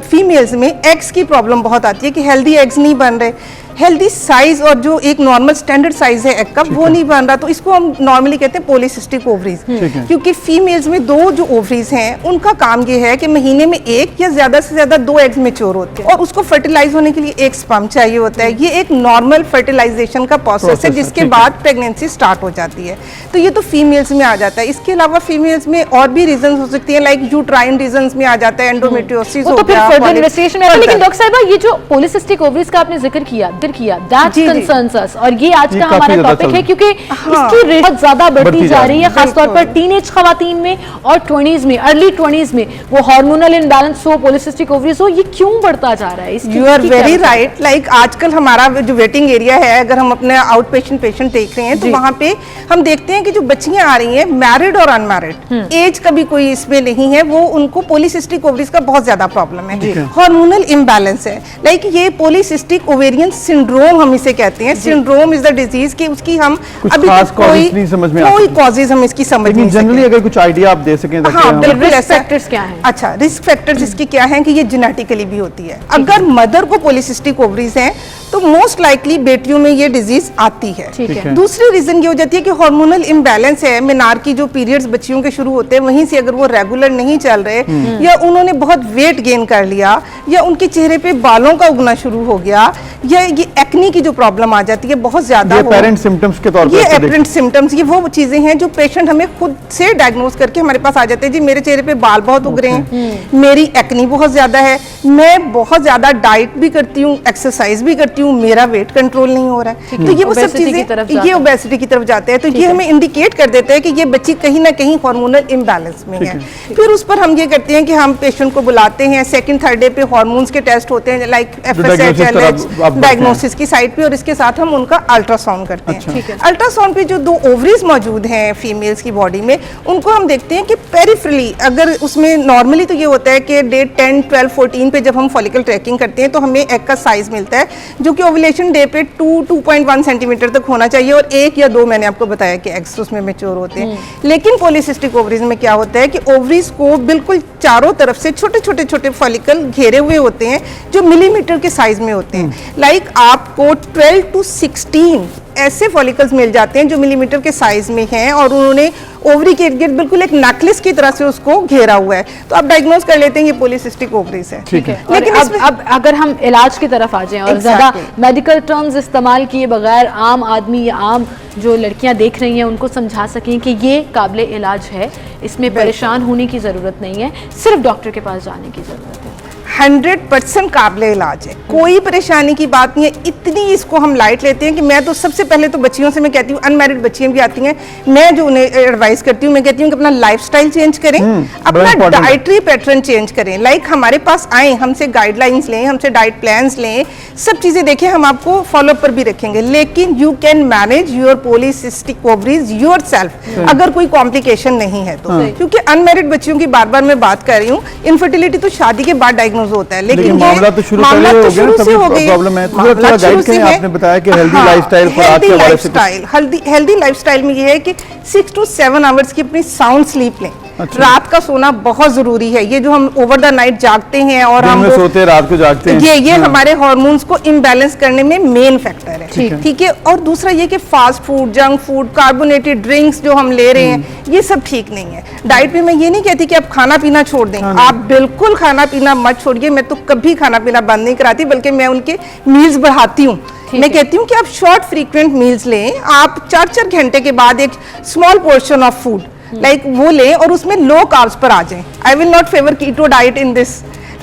फीमेल्स में एग्स की प्रॉब्लम बहुत आती है कि हेल्दी एग्स नहीं बन रहे। हेल्दी साइज और जो एक नॉर्मल स्टैंडर्ड साइज है एग का वो नहीं बन रहा, तो इसको हम नॉर्मली कहते हैं पॉलीसिस्टिक ओवरीज। क्योंकि फीमेल्स में 2 जो ओवरीज हैं उनका काम ये है कि महीने में 1 या ज्यादा से ज्यादा 2 एग्स मैच्योर होते हैं और उसको फर्टिलाइज होने के लिए एक स्पर्म चाहिए होता है। ये एक नॉर्मल फर्टिलाइजेशन का प्रोसेस है जिसके बाद प्रेगनेंसी स्टार्ट हो जाती है। तो ये तो फीमेल्स में आ जाता है। इसके अलावा फीमेल्स में और भी रीजन हो सकती है, लाइक यूट्राइन रीजंस में आ जाता है, एंडोमेट्रियोसिस हो तो फिर गया, फर्दर इन्वेस्टिगेशन में। लेकिन डॉक्टर साहिबा ये जो पॉलीसिस्टिक ओवरीज का आपने जिक्र किया दैट जी, जी। कंसर्न्स अस, और ये आज ये का काफी हमारा ज्यादा टॉपिक चल है क्योंकि इसकी रेट बहुत ज्यादा बढ़ती जा रही है, खासतौर पर टीनेज खवातीन में और 20s में, अर्ली 20s में, वो हार्मोनल इनबैलेंस हो, पॉलीसिस्टिक ओवरीज हो, ये क्यों बढ़ता जा रहा है? You are very right. Like आजकल हमारा जो वेटिंग एरिया है, अगर हम अपने आउट पेशेंट देख रहे हैं तो वहाँ पे हम देखते हैं कि जो बच्चियां आ रही हैं मैरिड और अनमैरिड, एज का भी कोई इसमें नहीं है, वो उनको पॉलीसिस्टिक ओवरीज का बहुत ज्यादा प्रॉब्लम है, हार्मोनल इम्बैलेंस है। लाइक ये पॉलीसिस्टिक ओवेरियन सिंड्रोम हम इसे कहते हैं। सिंड्रोम इज द डिजीज कि उसकी हम अभी खास तक causes नहीं समझ में कोई आती। कॉजेज हम इसकी समझ नहीं जनरली सके। अगर कुछ आइडिया आप दे सकें ताकि हाँ, हम- बिल्कुल रिस्क ऐसा- फैक्टर्स क्या हैं? अच्छा, रिस्क फैक्टर्स इसके क्या हैं कि ये जेनेटिकली भी होती है। अगर मदर को पॉलीसिस्टिक ओवरीज हैं तो मोस्ट लाइकली बेटियों में ये डिजीज आती है। ठीक है। दूसरी रीजन ये हो जाती है कि हार्मोनल इम्बैलेंस है, मेनार की जो पीरियड्स बच्चियों के शुरू होते हैं वहीं से अगर वो रेगुलर नहीं चल रहे या उन्होंने बहुत वेट गेन कर लिया या उनके चेहरे पे बालों का उगना शुरू हो गया या ये एक्नी की जो प्रॉब्लम आ जाती है बहुत ज्यादा ये हो, पेरेंट सिम्टम्स के तौर पर ये इसको देख- एपरेंट सिम्टम्स, ये वो चीजें हैं जो पेशेंट हमें खुद से डायग्नोज करके हमारे पास आ जाते हैं। जी मेरे चेहरे पे बाल बहुत उग रहे हैं, मेरी एक्नी बहुत ज्यादा है, मैं बहुत ज्यादा डाइट भी करती हूँ, एक्सरसाइज भी करती हूँ, मेरा वेट कंट्रोल नहीं हो रहा है। तो ये वो सब Obesity की तरफ चीजें जाता ये है। ओबेसिटी की तरफ जाते हैं। तो ये हमें इंडिकेट कर देता है कि ये बच्ची कहीं ना कहीं हार्मोनल इम्बैलेंस में है। फिर उस पर हम ये करते हैं कि हम पेशेंट को बुलाते हैं, सेकंड थर्ड डे पे हार्मोन्स के टेस्ट होते हैं, लाइक diagnosis FSH, पर आप LH, बढ़ते हैं। डायग्नोसिस की साइड पे, और इसके साथ हम उनका अल्ट्रासाउंड करते हैं। ठीक है। अल्ट्रासाउंड पे जो 2 ओवरीज मौजूद हैं फीमेल्स की बॉडी में, उनको हम देखते हैं कि पेरिफेरली अगर उसमें नॉर्मली तो ये होता है कि डे 10, 12, 14 पे जब हम फॉलिकल ट्रैकिंग करते हैं तो हमें एग का साइज मिलता है जो कि ओवुलेशन डे पे 2.1 सेंटीमीटर तक होना चाहिए, और 1 या 2 मैंने आपको बताया कि एग्स उसमें मैच्योर होते हैं। लेकिन पॉलीसिस्टिक ओवरीज में क्या होता है कि ओवरीज को बिल्कुल चारों तरफ से छोटे फॉलिकल घेरे हुए होते हैं जो मिलीमीटर के साइज में होते हैं। लाइक आपको 12 to 16 ऐसे फॉलिकल्स मिल जाते हैं जो मिलीमीटर के साइज में हैं और उन्होंने ओवरी के इर्द गिर्द बिल्कुल एक नेकलेस की तरह से उसको घेरा हुआ है, तो आप डायग्नोज कर लेते हैं ये पॉलीसिस्टिक ओवरीज है। ठीक है। लेकिन और इसमें- अब अगर हम इलाज की तरफ आ जाएं और ज्यादा मेडिकल टर्म्स इस्तेमाल किए बगैर आम आदमी या आम जो लड़कियां देख रही हैं उनको समझा सकें कि ये काबिले इलाज है, इसमें परेशान होने की जरूरत नहीं है, सिर्फ डॉक्टर के पास जाने की जरूरत है। 100% काबिले इलाज है, कोई परेशानी की बात नहीं है। इतनी इसको हम लाइट लेते हैं कि मैं तो सबसे पहले तो बच्चियों से मैं कहती हूँ, अनमैरिड बच्चियां भी आती हैं, मैं जो उन्हें एडवाइस करती हूँ, मैं कहती हूँ कि अपना लाइफस्टाइल चेंज करें, अपना important है। डाइटरी पैटर्न चेंज करें। लाइक हमारे पास आए, हमसे गाइडलाइंस लें, हमसे डाइट प्लान्स लें, सब चीजें देखें, हम आपको फॉलोअप पर भी रखेंगे। लेकिन you can manage your polycystic ovaries yourself अगर कोई कॉम्प्लिकेशन नहीं है तो। क्योंकि अनमैरिड बच्चियों की बार बार मैं बात कर रही हूँ, इनफर्टिलिटी तो शादी के बाद डायग्नोज होता है, लेकिन मामला तो शुरू मामला पहले तो हो गया, शुरू से हो तभी गई प्रॉब्लम है। तो मामला थोड़ा शुरू गाइड से करें, है। आपने बताया कि हेल्दी हाँ, लाइफस्टाइल पर हेल्दी आपके हवाले से लाइफस्टाइल, हेल्दी लाइफस्टाइल में ये है कि 6 to 7 आवर्स की अपनी साउंड स्लीप लें। रात का सोना बहुत जरूरी है। ये जो हम ओवर द नाइट जागते हैं और दिन हम में सोते हैं, रात को जागते हैं, ये हमारे हार्मोन्स को इम्बैलेंस करने में मेन फैक्टर है। ठीक है। और दूसरा ये कि fast food, junk food, carbonated drinks जो हम ले रहे हैं, ये सब ठीक नहीं है। डाइट में मैं ये नहीं कहती कि आप खाना पीना छोड़ दें, आप बिल्कुल खाना पीना मत छोड़िए। मैं तो कभी खाना पीना बंद नहीं कराती, बल्कि मैं उनके मील्स बढ़ाती हूँ। मैं कहती हूँ कि आप शॉर्ट फ्रीक्वेंट मील्स लें, आप 4-4 घंटे के बाद एक small portion of food like वो लें और उसमें लो कार्ब्स पर आ जाएं। I will not favour keto diet in this.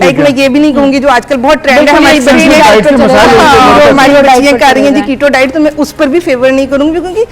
Like मैं ये भी नहीं कहूंगी जो आजकल बहुत ट्रेंड है हमारी बिल्कुल बच्चियां डाइट पे चले जाएं। जो हमारी कीटो डाइट बच्चियां पे कर रही हैं चले जी कीटो डाइट, तो मैं उस पर भी फेवर नहीं करूंगी, क्योंकि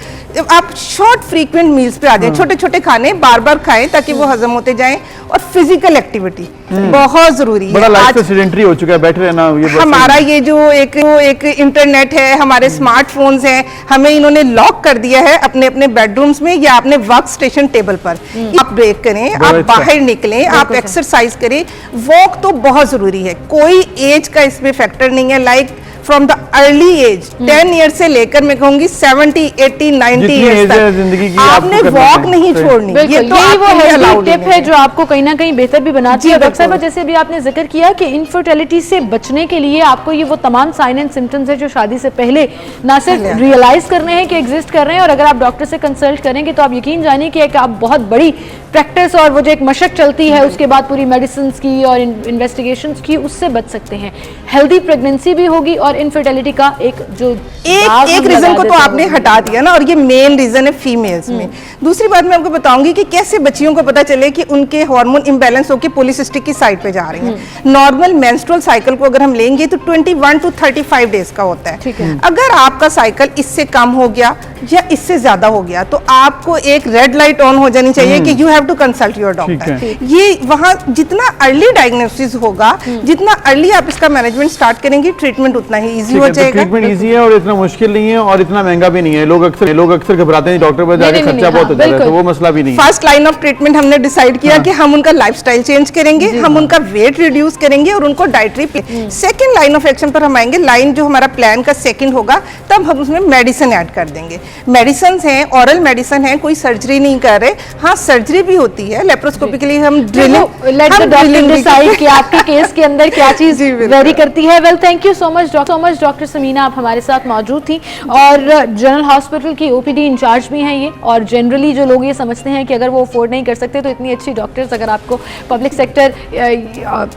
आप शॉर्ट फ्रीक्वेंट मील्स पे आ जाएं। छोटे छोटे खाने बार बार खाएं ताकि वो हजम होते जाएं, और फिजिकल एक्टिविटी बहुत जरूरी है। बड़ा लाइफ आज सेडेंटरी हो चुका है, बैठे रहना ये बस- हमारा ये जो एक इंटरनेट है, हमारे स्मार्टफोन्स हैं, हमें इन्होंने लॉक कर दिया है अपने अपने बेडरूम्स में या अपने वर्क स्टेशन टेबल पर। आप ब्रेक करें, आप अच्छा। बाहर निकलें, आप एक्सरसाइज करें, वॉक तो बहुत जरूरी है। कोई एज का इसमें फैक्टर नहीं है। Like from the early age 10 year से लेकर मैं कहूंगी 70, 80, 90 जितनी ईयर्स age है तक जिंदगी की, आपने आपको करना वॉक है। नहीं सही। छोड़नी। बिल्कुल, ये तो यही वो आपके लिए हेल्दी allowed टिप नहीं है जो आपको कहीं ना कहीं बेहतर भी बनाती जी, है। डॉक्टर साहब, बिल्कुल। जैसे भी आपने जिक्र किया कि इनफर्टिलिटी से बचने के लिए आपको ये वो तमाम साइन एंड सिम्टम्स है जो शादी से पहले ना सिर्फ पहले। रियलाइज करने हैं कि एग्जिस्ट कर रहे हैं, और अगर आप डॉक्टर से कंसल्ट करेंगे तो आप यकीन जानिए कि एक आप बहुत बड़ी प्रैक्टिस और वो जो एक मशक चलती है उसके बाद पूरी मेडिसिन की और इन्वेस्टिगेशन की, उससे बच सकते हैं। हेल्दी प्रेगनेंसी भी होगी और इनफर्टिलिटी का एक जो दाग एक हम रीजन लगा को तो देते हैं आपने वो- हटा दिया ना, और ये मेन रीजन है फीमेल्स में। दूसरी बात मैं आपको बताऊंगी कि कैसे बच्चियों को पता चले कि उनके हार्मोन इम्बैलेंस होकर पॉलिसिस्टिक की साइड पे जा रही हैं। नॉर्मल मेंस्ट्रुअल साइकिल को अगर हम लेंगे तो 21 to 35 डेज का होता ठीक है। है। अगर आपका साइकिल इससे कम हो गया या इससे ज्यादा हो गया तो आपको एक रेड लाइट ऑन हो जानी चाहिए कि you have to consult your doctor. है। ये वहां जितना अर्ली डायग्नोसिस होगा, जितना अर्ली आप इसका मैनेजमेंट स्टार्ट करेंगे, ट्रीटमेंट उतना ही इजी हो जाएगा। ट्रीटमेंट इजी है और इतना मुश्किल नहीं है और इतना महंगा भी नहीं है। लोग अक्सर घबराते हैं डॉक्टर पर जाके, नहीं, खर्चा नहीं, बहुत हाँ, हो जाता है, तो बिल्कुल। वो मसला भी नहीं है। फर्स्ट लाइन ऑफ ट्रीटमेंट हमने डिसाइड किया कि हम उनका लाइफस्टाइल चेंज करेंगे, हम उनका वेट रिड्यूस करेंगे और उनको dietary. Second line of action पर हम आएंगे। लाइन जो हमारा प्लान का सेकंड होगा, तब हम उसमें मेडिसिन ऐड कर देंगे। मेडिसिन हैं, ऑरल मेडिसिन है, कोई सर्जरी नहीं कर रहे। हाँ, सर्जरी भी होती है लेप्रोस्कोपी के लिए, हम drilling let the doctor decide कि आपके केस के अंदर क्या चीज जी, बिल्कुल। वेरी करती है। Well, thank you so much doctor Samina, आप हमारे साथ मौजूद थी और जनरल हॉस्पिटल की ओपीडी इंचार्ज भी हैं ये। और जनरली जो लोग ये समझते हैं कि अगर वो अफोर्ड नहीं कर सकते तो इतनी अच्छी डॉक्टर्स अगर आपको पब्लिक सेक्टर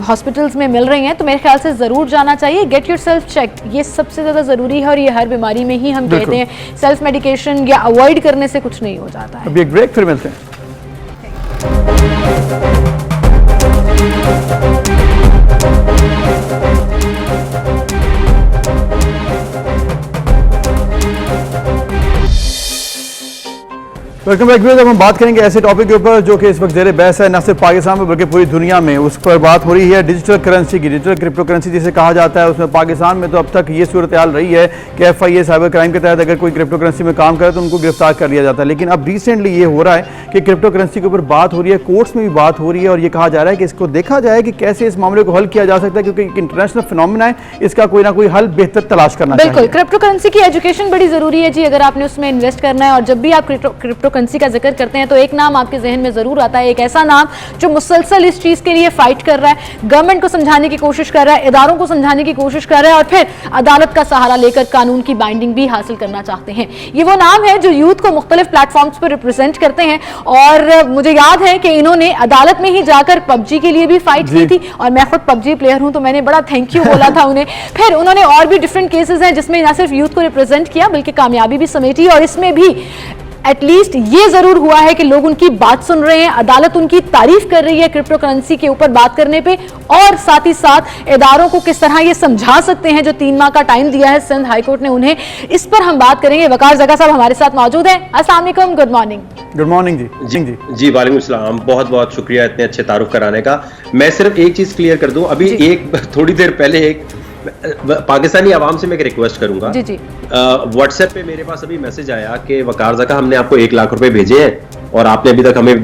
हॉस्पिटल्स में मिल रही हैं तो मेरे ख्याल से ज़रूर जाना चाहिए। गेट योर सेल्फ चेक, ये सबसे ज़्यादा ज़रूरी है और ये हर बीमारी में ही हम कहते हैं। सेल्फ मेडिकेशन या अवॉइड करने से कुछ नहीं हो जाता है। अभी एक ब्रेक, फिर मिलते हैं। Welcome back viewers. अब हम बात करेंगे ऐसे टॉपिक के ऊपर जो कि इस वक्त ज़ेरे बहस है, न सिर्फ पाकिस्तान में बल्कि पूरी दुनिया में। उस पर बात हो रही है डिजिटल करेंसी की, डिजिटल क्रिप्टो करेंसी जिसे कहा जाता है। उसमें पाकिस्तान में तो अब तक ये सूरत हाल रही है कि FIA साइबर क्राइम के तहत अगर कोई क्रिप्टो करेंसी में काम करे तो उनको गिरफ्तार कर लिया जाता है। लेकिन अब रिसेंटली ये हो रहा है कि क्रिप्टो करेंसी के ऊपर बात हो रही है, कोर्ट्स में भी बात हो रही है और ये कहा जा रहा है कि इसको देखा जाए कि कैसे इस मामले को हल किया जा सकता है, क्योंकि एक इंटरनेशनल फिनोमेना है, इसका कोई ना कोई हल बेहतर तलाश करना चाहिए। बिल्कुल, क्रिप्टो करेंसी की एजुकेशन बड़ी जरूरी है जी, अगर आपने उसमें इन्वेस्ट करना है। और जब भी आप क्रिप्टो करेंसी का जिक्र करते हैं तो एक नाम आपके जहन में जरूर आता है, एक ऐसा नाम जो मुसलसल इस चीज के लिए फाइट कर रहा है, गवर्नमेंट को समझाने की कोशिश कर रहा है, इदारों को समझाने की कोशिश कर रहा है और फिर अदालत का सहारा लेकर कानून की बाइंडिंग भी हासिल करना चाहते हैं। ये वो नाम है जो यूथ को मुख्तलिफ प्लेटफॉर्म्स पर रिप्रेजेंट करते हैं। और मुझे याद है कि इन्होंने अदालत में ही जाकर पबजी के लिए भी फाइट की थी और मैं खुद पबजी प्लेयर हूं तो मैंने बड़ा थैंक यू बोला था उन्हें। फिर उन्होंने और भी डिफरेंट केसेस हैं जिसमें न सिर्फ यूथ को रिप्रेजेंट किया बल्कि कामयाबी भी समेटी और इसमें भी एटलीस्ट ये जरूर हुआ है कि लोग उनकी बात सुन रहे हैं, अदालत उनकी तारीफ कर रही है क्रिप्टो करेंसी के ऊपर बात करने पे, और साथ ही साथ इदारों को किस तरह ये समझा सकते हैं जो 3 माह का टाइम दिया है सिंध हाईकोर्ट ने उन्हें। इस पर हम बात करेंगे। वकार जगा साहब हमारे साथ मौजूद हैं। अस्सलाम वालेकुम, गुड मॉर्निंग। गुड मॉर्निंग जी। जी वालेकुम सलाम, बहुत बहुत शुक्रिया इतने अच्छे तारुफ कराने का। मैं सिर्फ एक चीज क्लियर कर दूं, अभी एक थोड़ी देर पहले एक पाकिस्तानी आवाम से मैं एक रिक्वेस्ट करूंगा। जी जी। व्हाट्सएप पे मेरे पास अभी मैसेज आया कि वकार ज़का हमने आपको 1 लाख रुपए भेजे हैं और आपने अभी तक हमें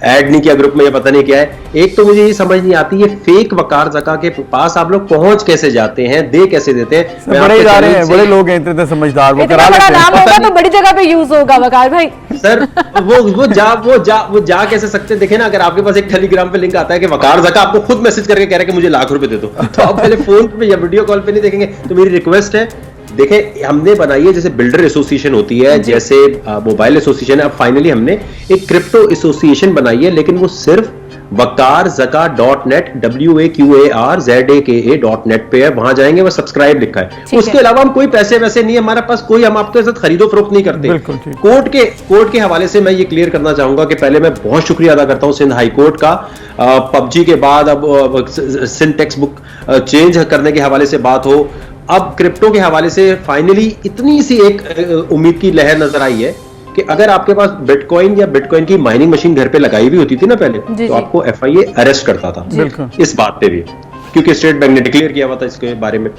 ऐड नहीं किया ग्रुप में, या पता नहीं क्या है। एक तो मुझे ये समझ नहीं आती ये फेक वकार ज़का के पास आप लोग पहुंच कैसे जाते हैं, दे कैसे देते हैं। बड़े इदारे हैं, बड़े लोग हैं, इतने समझदार, वो इतना करा बड़ा लेते हैं। नाम होगा तो बड़ी जगह पे यूज होगा वकार भाई। सर वो जा कैसे सकते हैं? देखे ना, अगर आपके पास एक टेलीग्राम पे लिंक आता है कि वकार ज़का आपको खुद मैसेज करके कह रहे हैं कि मुझे लाख रुपए दे दो, तो आप पहले फोन पे या वीडियो कॉल पे नहीं देखेंगे। तो मेरी रिक्वेस्ट है, देखें हमने बनाई है जैसे बिल्डर एसोसिएशन होती है, जैसे मोबाइल एसोसिएशन है, अब फाइनली हमने एक क्रिप्टो एसोसिएशन बनाई है, लेकिन वो सिर्फ wakarzaka.net WAQARZAKA.net पे है। वहां जाएंगे, वो सब्सक्राइब लिखा है। उसके अलावा हम कोई पैसे वैसे नहीं, हमारे पास कोई, हम आपके साथ खरीदो फरोख्त नहीं करते। कोर्ट के हवाले से मैं ये क्लियर करना चाहूंगा कि पहले मैं बहुत शुक्रिया अदा करता हूं सिंध हाई कोर्ट का। पबजी के बाद अब सिंध टेक्स्ट बुक चेंज करने के हवाले से बात हो, अब क्रिप्टो के हवाले से फाइनली इतनी सी एक उम्मीद की लहर नजर आई है कि अगर आपके पास बिटकॉइन या बिटकॉइन की माइनिंग मशीन घर पे लगाई हुई होती थी ना पहले, तो आपको FIA अरेस्ट करता था इस बात पे भी, क्योंकि स्टेट बैंक ने डिक्लेयर किया हुआ था इसके बारे में,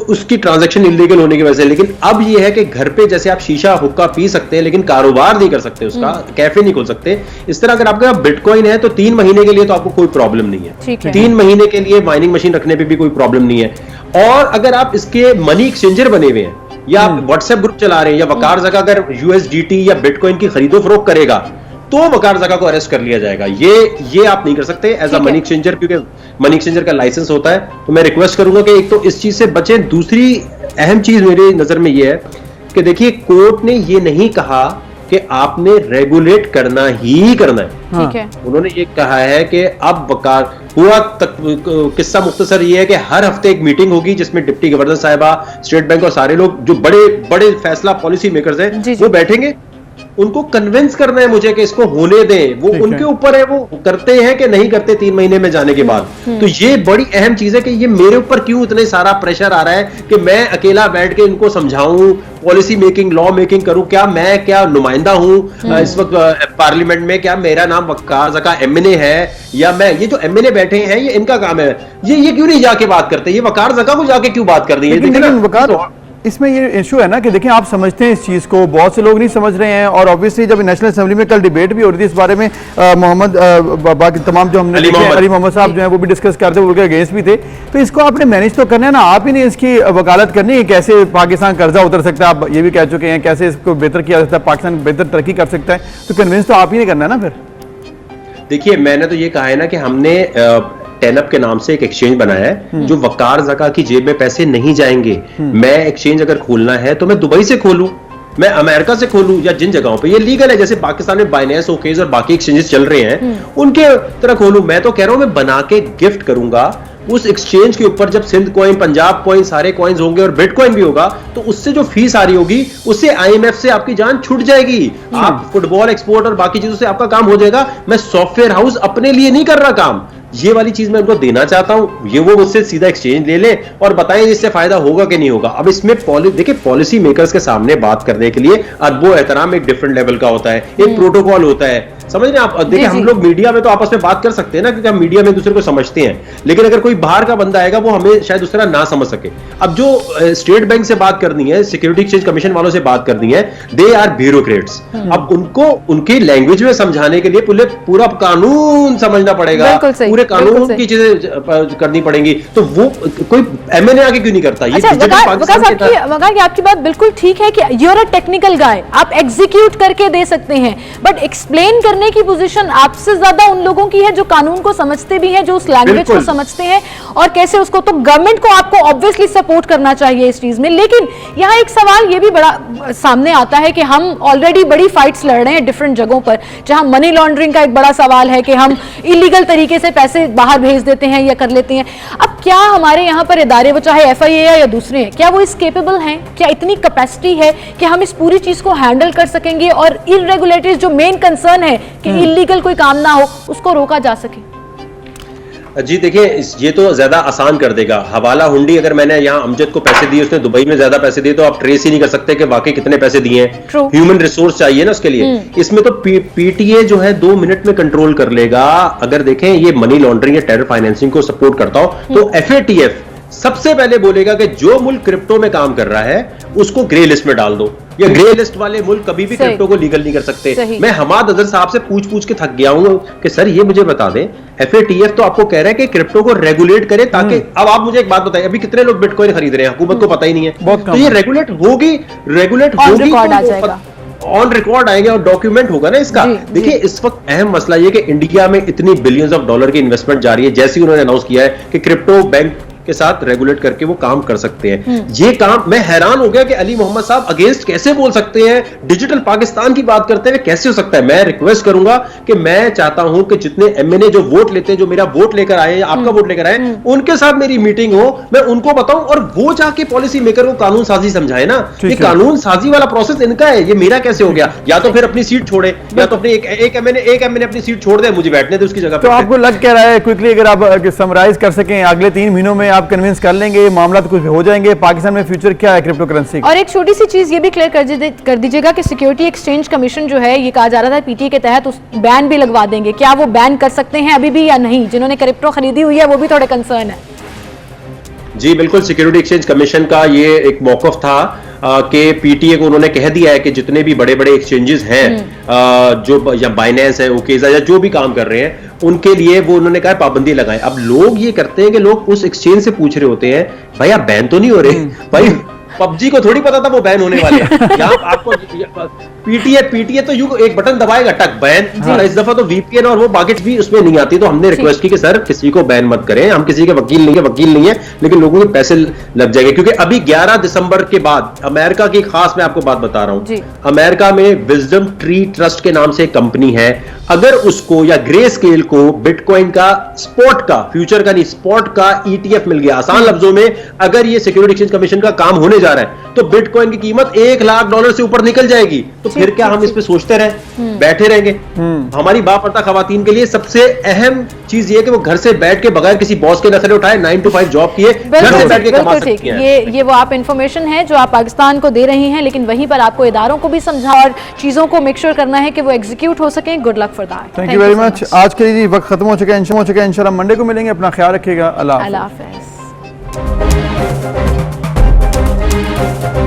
उसकी ट्रांजैक्शन इलीगल होने की वजह से। लेकिन अब ये है कि घर पे जैसे आप शीशा हुक्का पी सकते हैं लेकिन कारोबार नहीं कर सकते, उसका कैफे नहीं खोल सकते, इस तरह अगर आपके पास बिटकॉइन है तो 3 महीने के लिए तो आपको कोई प्रॉब्लम नहीं है। 3 महीने के लिए माइनिंग मशीन रखने पे भी कोई प्रॉब्लम नहीं है। और अगर आप इसके मनी एक्सचेंजर बने हुए हैं या आप व्हाट्सएप ग्रुप चला रहे हैं या वकार जगह अगर यूएसडीटी या बिटकॉइन की खरीदो फरोख्त करेगा तो वकार जगह को अरेस्ट कर लिया जाएगा। ये आप नहीं कर सकते एज अ मनी एक्सचेंजर, क्योंकि मनी एक्सचेंजर का लाइसेंस होता है। तो मैं रिक्वेस्ट करूंगा कि एक तो इस चीज से बचें। दूसरी अहम चीज मेरी नजर में ये है कि देखिए, कोर्ट ने ये नहीं कहा कि आपने रेगुलेट करना ही करना है। ठीक है। उन्होंने ये कहा है कि अब वकार हुआ तक किस्सा मुख्तसर ये है कि हर हफ्ते एक मीटिंग होगी जिसमें डिप्टी गवर्नर साहिबा, स्टेट बैंक और सारे लोग जो बड़े बड़े फैसला पॉलिसी मेकर्स हैं वो बैठेंगे। उनको कन्विंस करना है मुझे कि इसको होने दें, वो उनके ऊपर है, वो करते हैं कि नहीं करते 3 महीने में जाने के बाद। तो ये बड़ी अहम चीज है कि ये मेरे ऊपर क्यों इतने सारा प्रेशर आ रहा है कि मैं अकेला बैठ के इनको समझाऊं, पॉलिसी मेकिंग, लॉ मेकिंग करूं। क्या नुमाइंदा हूं इस वक्त पार्लियामेंट में? क्या मेरा नाम वकार जका एमएनए है? या मैं ये जो एमएनए बैठे हैं ये इनका काम है, ये क्यों नहीं जाके बात करते? ये वकार जका को जाके क्यों बात कर दी है? इसमें ये इशू है ना कि देखिए, आप समझते हैं इस चीज़ को, बहुत से लोग नहीं समझ रहे हैं। और ऑब्वियसली जब नेशनल असेंबली में कल डिबेट भी हो रही थी इस बारे में, मोहम्मद बाकी तमाम जो हमने अली मोहम्मद साहब जो हैं वो भी डिस्कस करते हुए उनके अगेंस्ट भी थे। तो इसको आपने मैनेज तो करना है ना, आप ही ने इसकी वकालत करनी है कैसे पाकिस्तान कर्जा उतर सकता है। आप ये भी कह चुके हैं कैसे इसको बेहतर किया जा सकता है, पाकिस्तान बेहतर तरक्की कर सकता है। तो कन्विंस तो आप ही ने करना है ना। फिर देखिए, मैंने तो ये कहा है ना कि हमने टेनअप के नाम से एक एक्सचेंज बनाया है जो वकार जका की जेब में पैसे नहीं जाएंगे। मैं एक्सचेंज अगर खोलना है तो मैं दुबई से खोलूं, मैं अमेरिका से खोलूं, या जिन जगहों पे ये लीगल है, जैसे पाकिस्तान में बाइनेंस, ओकेज और बाकी एक्सचेंजेस चल रहे हैं उनके तरह खोलूं। मैं तो कह रहा हूं मैं बना के गिफ्ट करूंगा उस एक्सचेंज के ऊपर। जब सिंध कॉइन, पंजाब कॉइन, सारे कॉइन्स होंगे और बिटकॉइन भी होगा तो उससे जो फीस आ रही होगी उससे आईएमएफ से आपकी जान छूट जाएगी। आप फुटबॉल एक्सपोर्ट और बाकी चीजों से आपका काम हो जाएगा। मैं सॉफ्टवेयर हाउस अपने लिए नहीं कर रहा काम, ये वाली चीज मैं उनको देना चाहता हूं। ये वो मुझसे सीधा एक्सचेंज ले ले और बताएं इससे फायदा होगा कि नहीं होगा। अब इसमें देखिए, पॉलिसी मेकर्स के सामने बात करने के लिए अदबो एहतराम एक डिफरेंट लेवल का होता है, एक प्रोटोकॉल होता है, समझ रहे हैं आप? देखिए, हम लोग मीडिया में तो आपस में बात कर सकते हैं ना, क्योंकि हम मीडिया में एक दूसरे को समझते हैं, लेकिन अगर कोई बाहर का बंदा आएगा वो हमें शायद उस तरह ना समझ सके। अब जो स्टेट बैंक से बात करनी है, सिक्योरिटी एक्सचेंज कमीशन वालों से बात करनी है, दे आर ब्यूरोक्रेट्स। अब उनको उनकी लैंग्वेज में समझाने के लिए पूरा कानून समझना पड़ेगा, पूरे कानून की चीजें करनी पड़ेंगी। तो वो कोई एमएनए आगे क्यों नहीं करता? ये आपकी बात बिल्कुल ठीक है कि you are a technical guy, आप एग्जीक्यूट करके दे सकते हैं, बट एक्सप्लेन करने की पोजीशन आपसे ज्यादा उन लोगों की है जो कानून को समझते भी हैं, जो उस लैंग्वेज को समझते हैं और कैसे उसको। तो गवर्नमेंट को आपको ऑब्वियसली सपोर्ट करना चाहिए इस चीज में। लेकिन यहाँ एक सवाल ये भी बड़ा सामने आता है कि हम ऑलरेडी बड़ी फाइट्स लड़ रहे हैं डिफरेंट जगहों पर, जहां मनी लॉन्ड्रिंग का एक बड़ा सवाल है कि हम इलीगल तरीके से पैसे बाहर भेज देते हैं या कर लेते हैं। अब क्या हमारे यहाँ पर इदारे, वो चाहे एफआईए या दूसरे हैं, क्या वो इस केपेबल हैं? क्या इतनी कैपेसिटी है कि हम इस पूरी चीज को हैंडल कर सकेंगे और इरेगुलेटरीज जो मेन कंसर्न है कि इलीगल कोई काम ना हो उसको रोका जा सके? जी देखिए, ये तो ज्यादा आसान कर देगा। हवाला हुंडी, अगर मैंने यहाँ अमजद को पैसे दिए, उसने दुबई में ज्यादा पैसे दिए, तो आप ट्रेस ही नहीं कर सकते कि वाकई कितने पैसे दिए हैं। ह्यूमन रिसोर्स चाहिए ना उसके लिए। इसमें तो पीटीए जो है 2 मिनट में कंट्रोल कर लेगा। अगर देखें ये मनी लॉन्ड्रिंग या टेरर फाइनेंसिंग को सपोर्ट करता हो तो एफएटीएफ सबसे पहले बोलेगा कि जो मुल्क क्रिप्टो में काम कर रहा है उसको ग्रे लिस्ट में डाल दो, या ग्रे लिस्ट वाले मुल्क कभी भी क्रिप्टो को लीगल नहीं कर सकते। मैं हमाद अजहर साहब से पूछ के थक गया हूं कि सर ये मुझे बता दें, एफएटीएफ तो आपको कह रहा है कि क्रिप्टो को रेगुलेट करे, ताकि अब आप मुझे एक बात बताइए, अभी कितने लोग बिटकॉइन खरीद रहे हैं, हुकूमत को पता ही नहीं है। तो ये रेगुलेट होगी ऑन रिकॉर्ड आएंगे और डॉक्यूमेंट होगा ना इसका। देखिए, इस वक्त अहम मसला ये कि इंडिया में इतनी बिलियंस ऑफ डॉलर की इन्वेस्टमेंट जा रही है, जैसे ही उन्होंने अनाउंस किया है कि क्रिप्टो बैंक के साथ रेगुलेट करके वो काम कर सकते हैं। ये काम, मैं हैरान हो गया कि अली मोहम्मद साहब अगेंस्ट कैसे बोल सकते हैं, डिजिटल पाकिस्तान की बात करते हुए कैसे हो सकता है। मैं रिक्वेस्ट करूंगा कि मैं चाहता हूं कि जितने एमएनए जो वोट लेते हैं, जो मेरा वोट लेकर आए, आपका वोट लेकर आए, उनके साथ मेरी मीटिंग हो, मैं उनको बताऊं और वो जाके पॉलिसी मेकर को कानून साजी समझाए ना। ये कानून साजी वाला प्रोसेस इनका है, ये मेरा कैसे हो गया? या तो फिर अपनी सीट छोड़े, या तो अपने एक एमएनए अपनी सीट छोड़ दे, मुझे बैठने दे उसकी जगह। तो आपको लग क्या रहा है, क्विकली अगर आप समराइज कर सकें, अगले 3 महीनों में आप कन्विंस कर लेंगे, मामला तो कुछ हो जाएंगे? पाकिस्तान में फ्यूचर क्या है क्रिप्टो करेंसी? और एक छोटी सी चीज ये भी क्लियर कर दीजिएगा कि सिक्योरिटी एक्सचेंज कमीशन जो है, ये कहा जा रहा था पीटीए के तहत उस बैन भी लगवा देंगे, क्या वो बैन कर सकते हैं अभी भी या नहीं? जिन्होंने क्रिप्टो खरीदी हुई है वो भी थोड़े कंसर्न है। जी बिल्कुल, सिक्योरिटी एक्सचेंज कमीशन का ये एक मौकफ था कि पीटीए को उन्होंने कह दिया है कि जितने भी बड़े बड़े एक्सचेंजेस हैं, जो या बाइनेंस है, ओकेजा या जो भी काम कर रहे हैं, उनके लिए वो उन्होंने कहा पाबंदी लगाए। अब लोग ये करते हैं कि लोग उस एक्सचेंज से पूछ रहे होते हैं भाई आप बैन तो नहीं हो रहे, भाई पबजी को थोड़ी पता था वो बैन होने वाले हैं। यहाँ आपको पीटीए तो यू एक बटन दबाएगा टक बैन, और इस दफा तो वीपीएन और वो बाकी भी उसमें नहीं आती। तो हमने रिक्वेस्ट की कि सर किसी को बैन मत करें, हम किसी के वकील नहीं है, लेकिन लोगों के पैसे लग जाएंगे। क्योंकि अभी 11 दिसंबर के बाद अमेरिका की खास मैं आपको बात बता रहा हूं, अमेरिका में विजडम ट्री ट्रस्ट के नाम से एक कंपनी है, अगर उसको या ग्रे स्केल को बिटकॉइन का स्पॉट का, फ्यूचर का नहीं स्पॉट का ETF मिल गया, आसान लफ्जों में अगर ये सिक्योरिटी एक्सचेंज कमीशन का काम होने जा रहा है तो बिटकॉइन की कीमत $1 लाख से ऊपर निकल जाएगी। तो फिर क्या हम इस पे सोचते रहें, बैठे रहेंगे? हमारी बापर्दा खवातीन के लिए सबसे अहम चीज ये कि वो घर से बैठ के बगैर किसी बॉस के नखरे उठाए 9 to 5 जॉब किए, घर से बैठ के कमा सकती हैं। ये वो आप इंफॉर्मेशन है जो आप पाकिस्तान को दे रही हैं, लेकिन वहीं पर आपको इदारों को भी समझा और चीजों को मेक श्योर करना है कि वो एग्जीक्यूट हो सके। Good luck for that. Thank you very much. आज के लिए वक्त खत्म हो चुका है, इंशाल्लाह मंडे को मिलेंगे। अपना ख्याल रखिएगा। अल्लाह हाफ़िज़।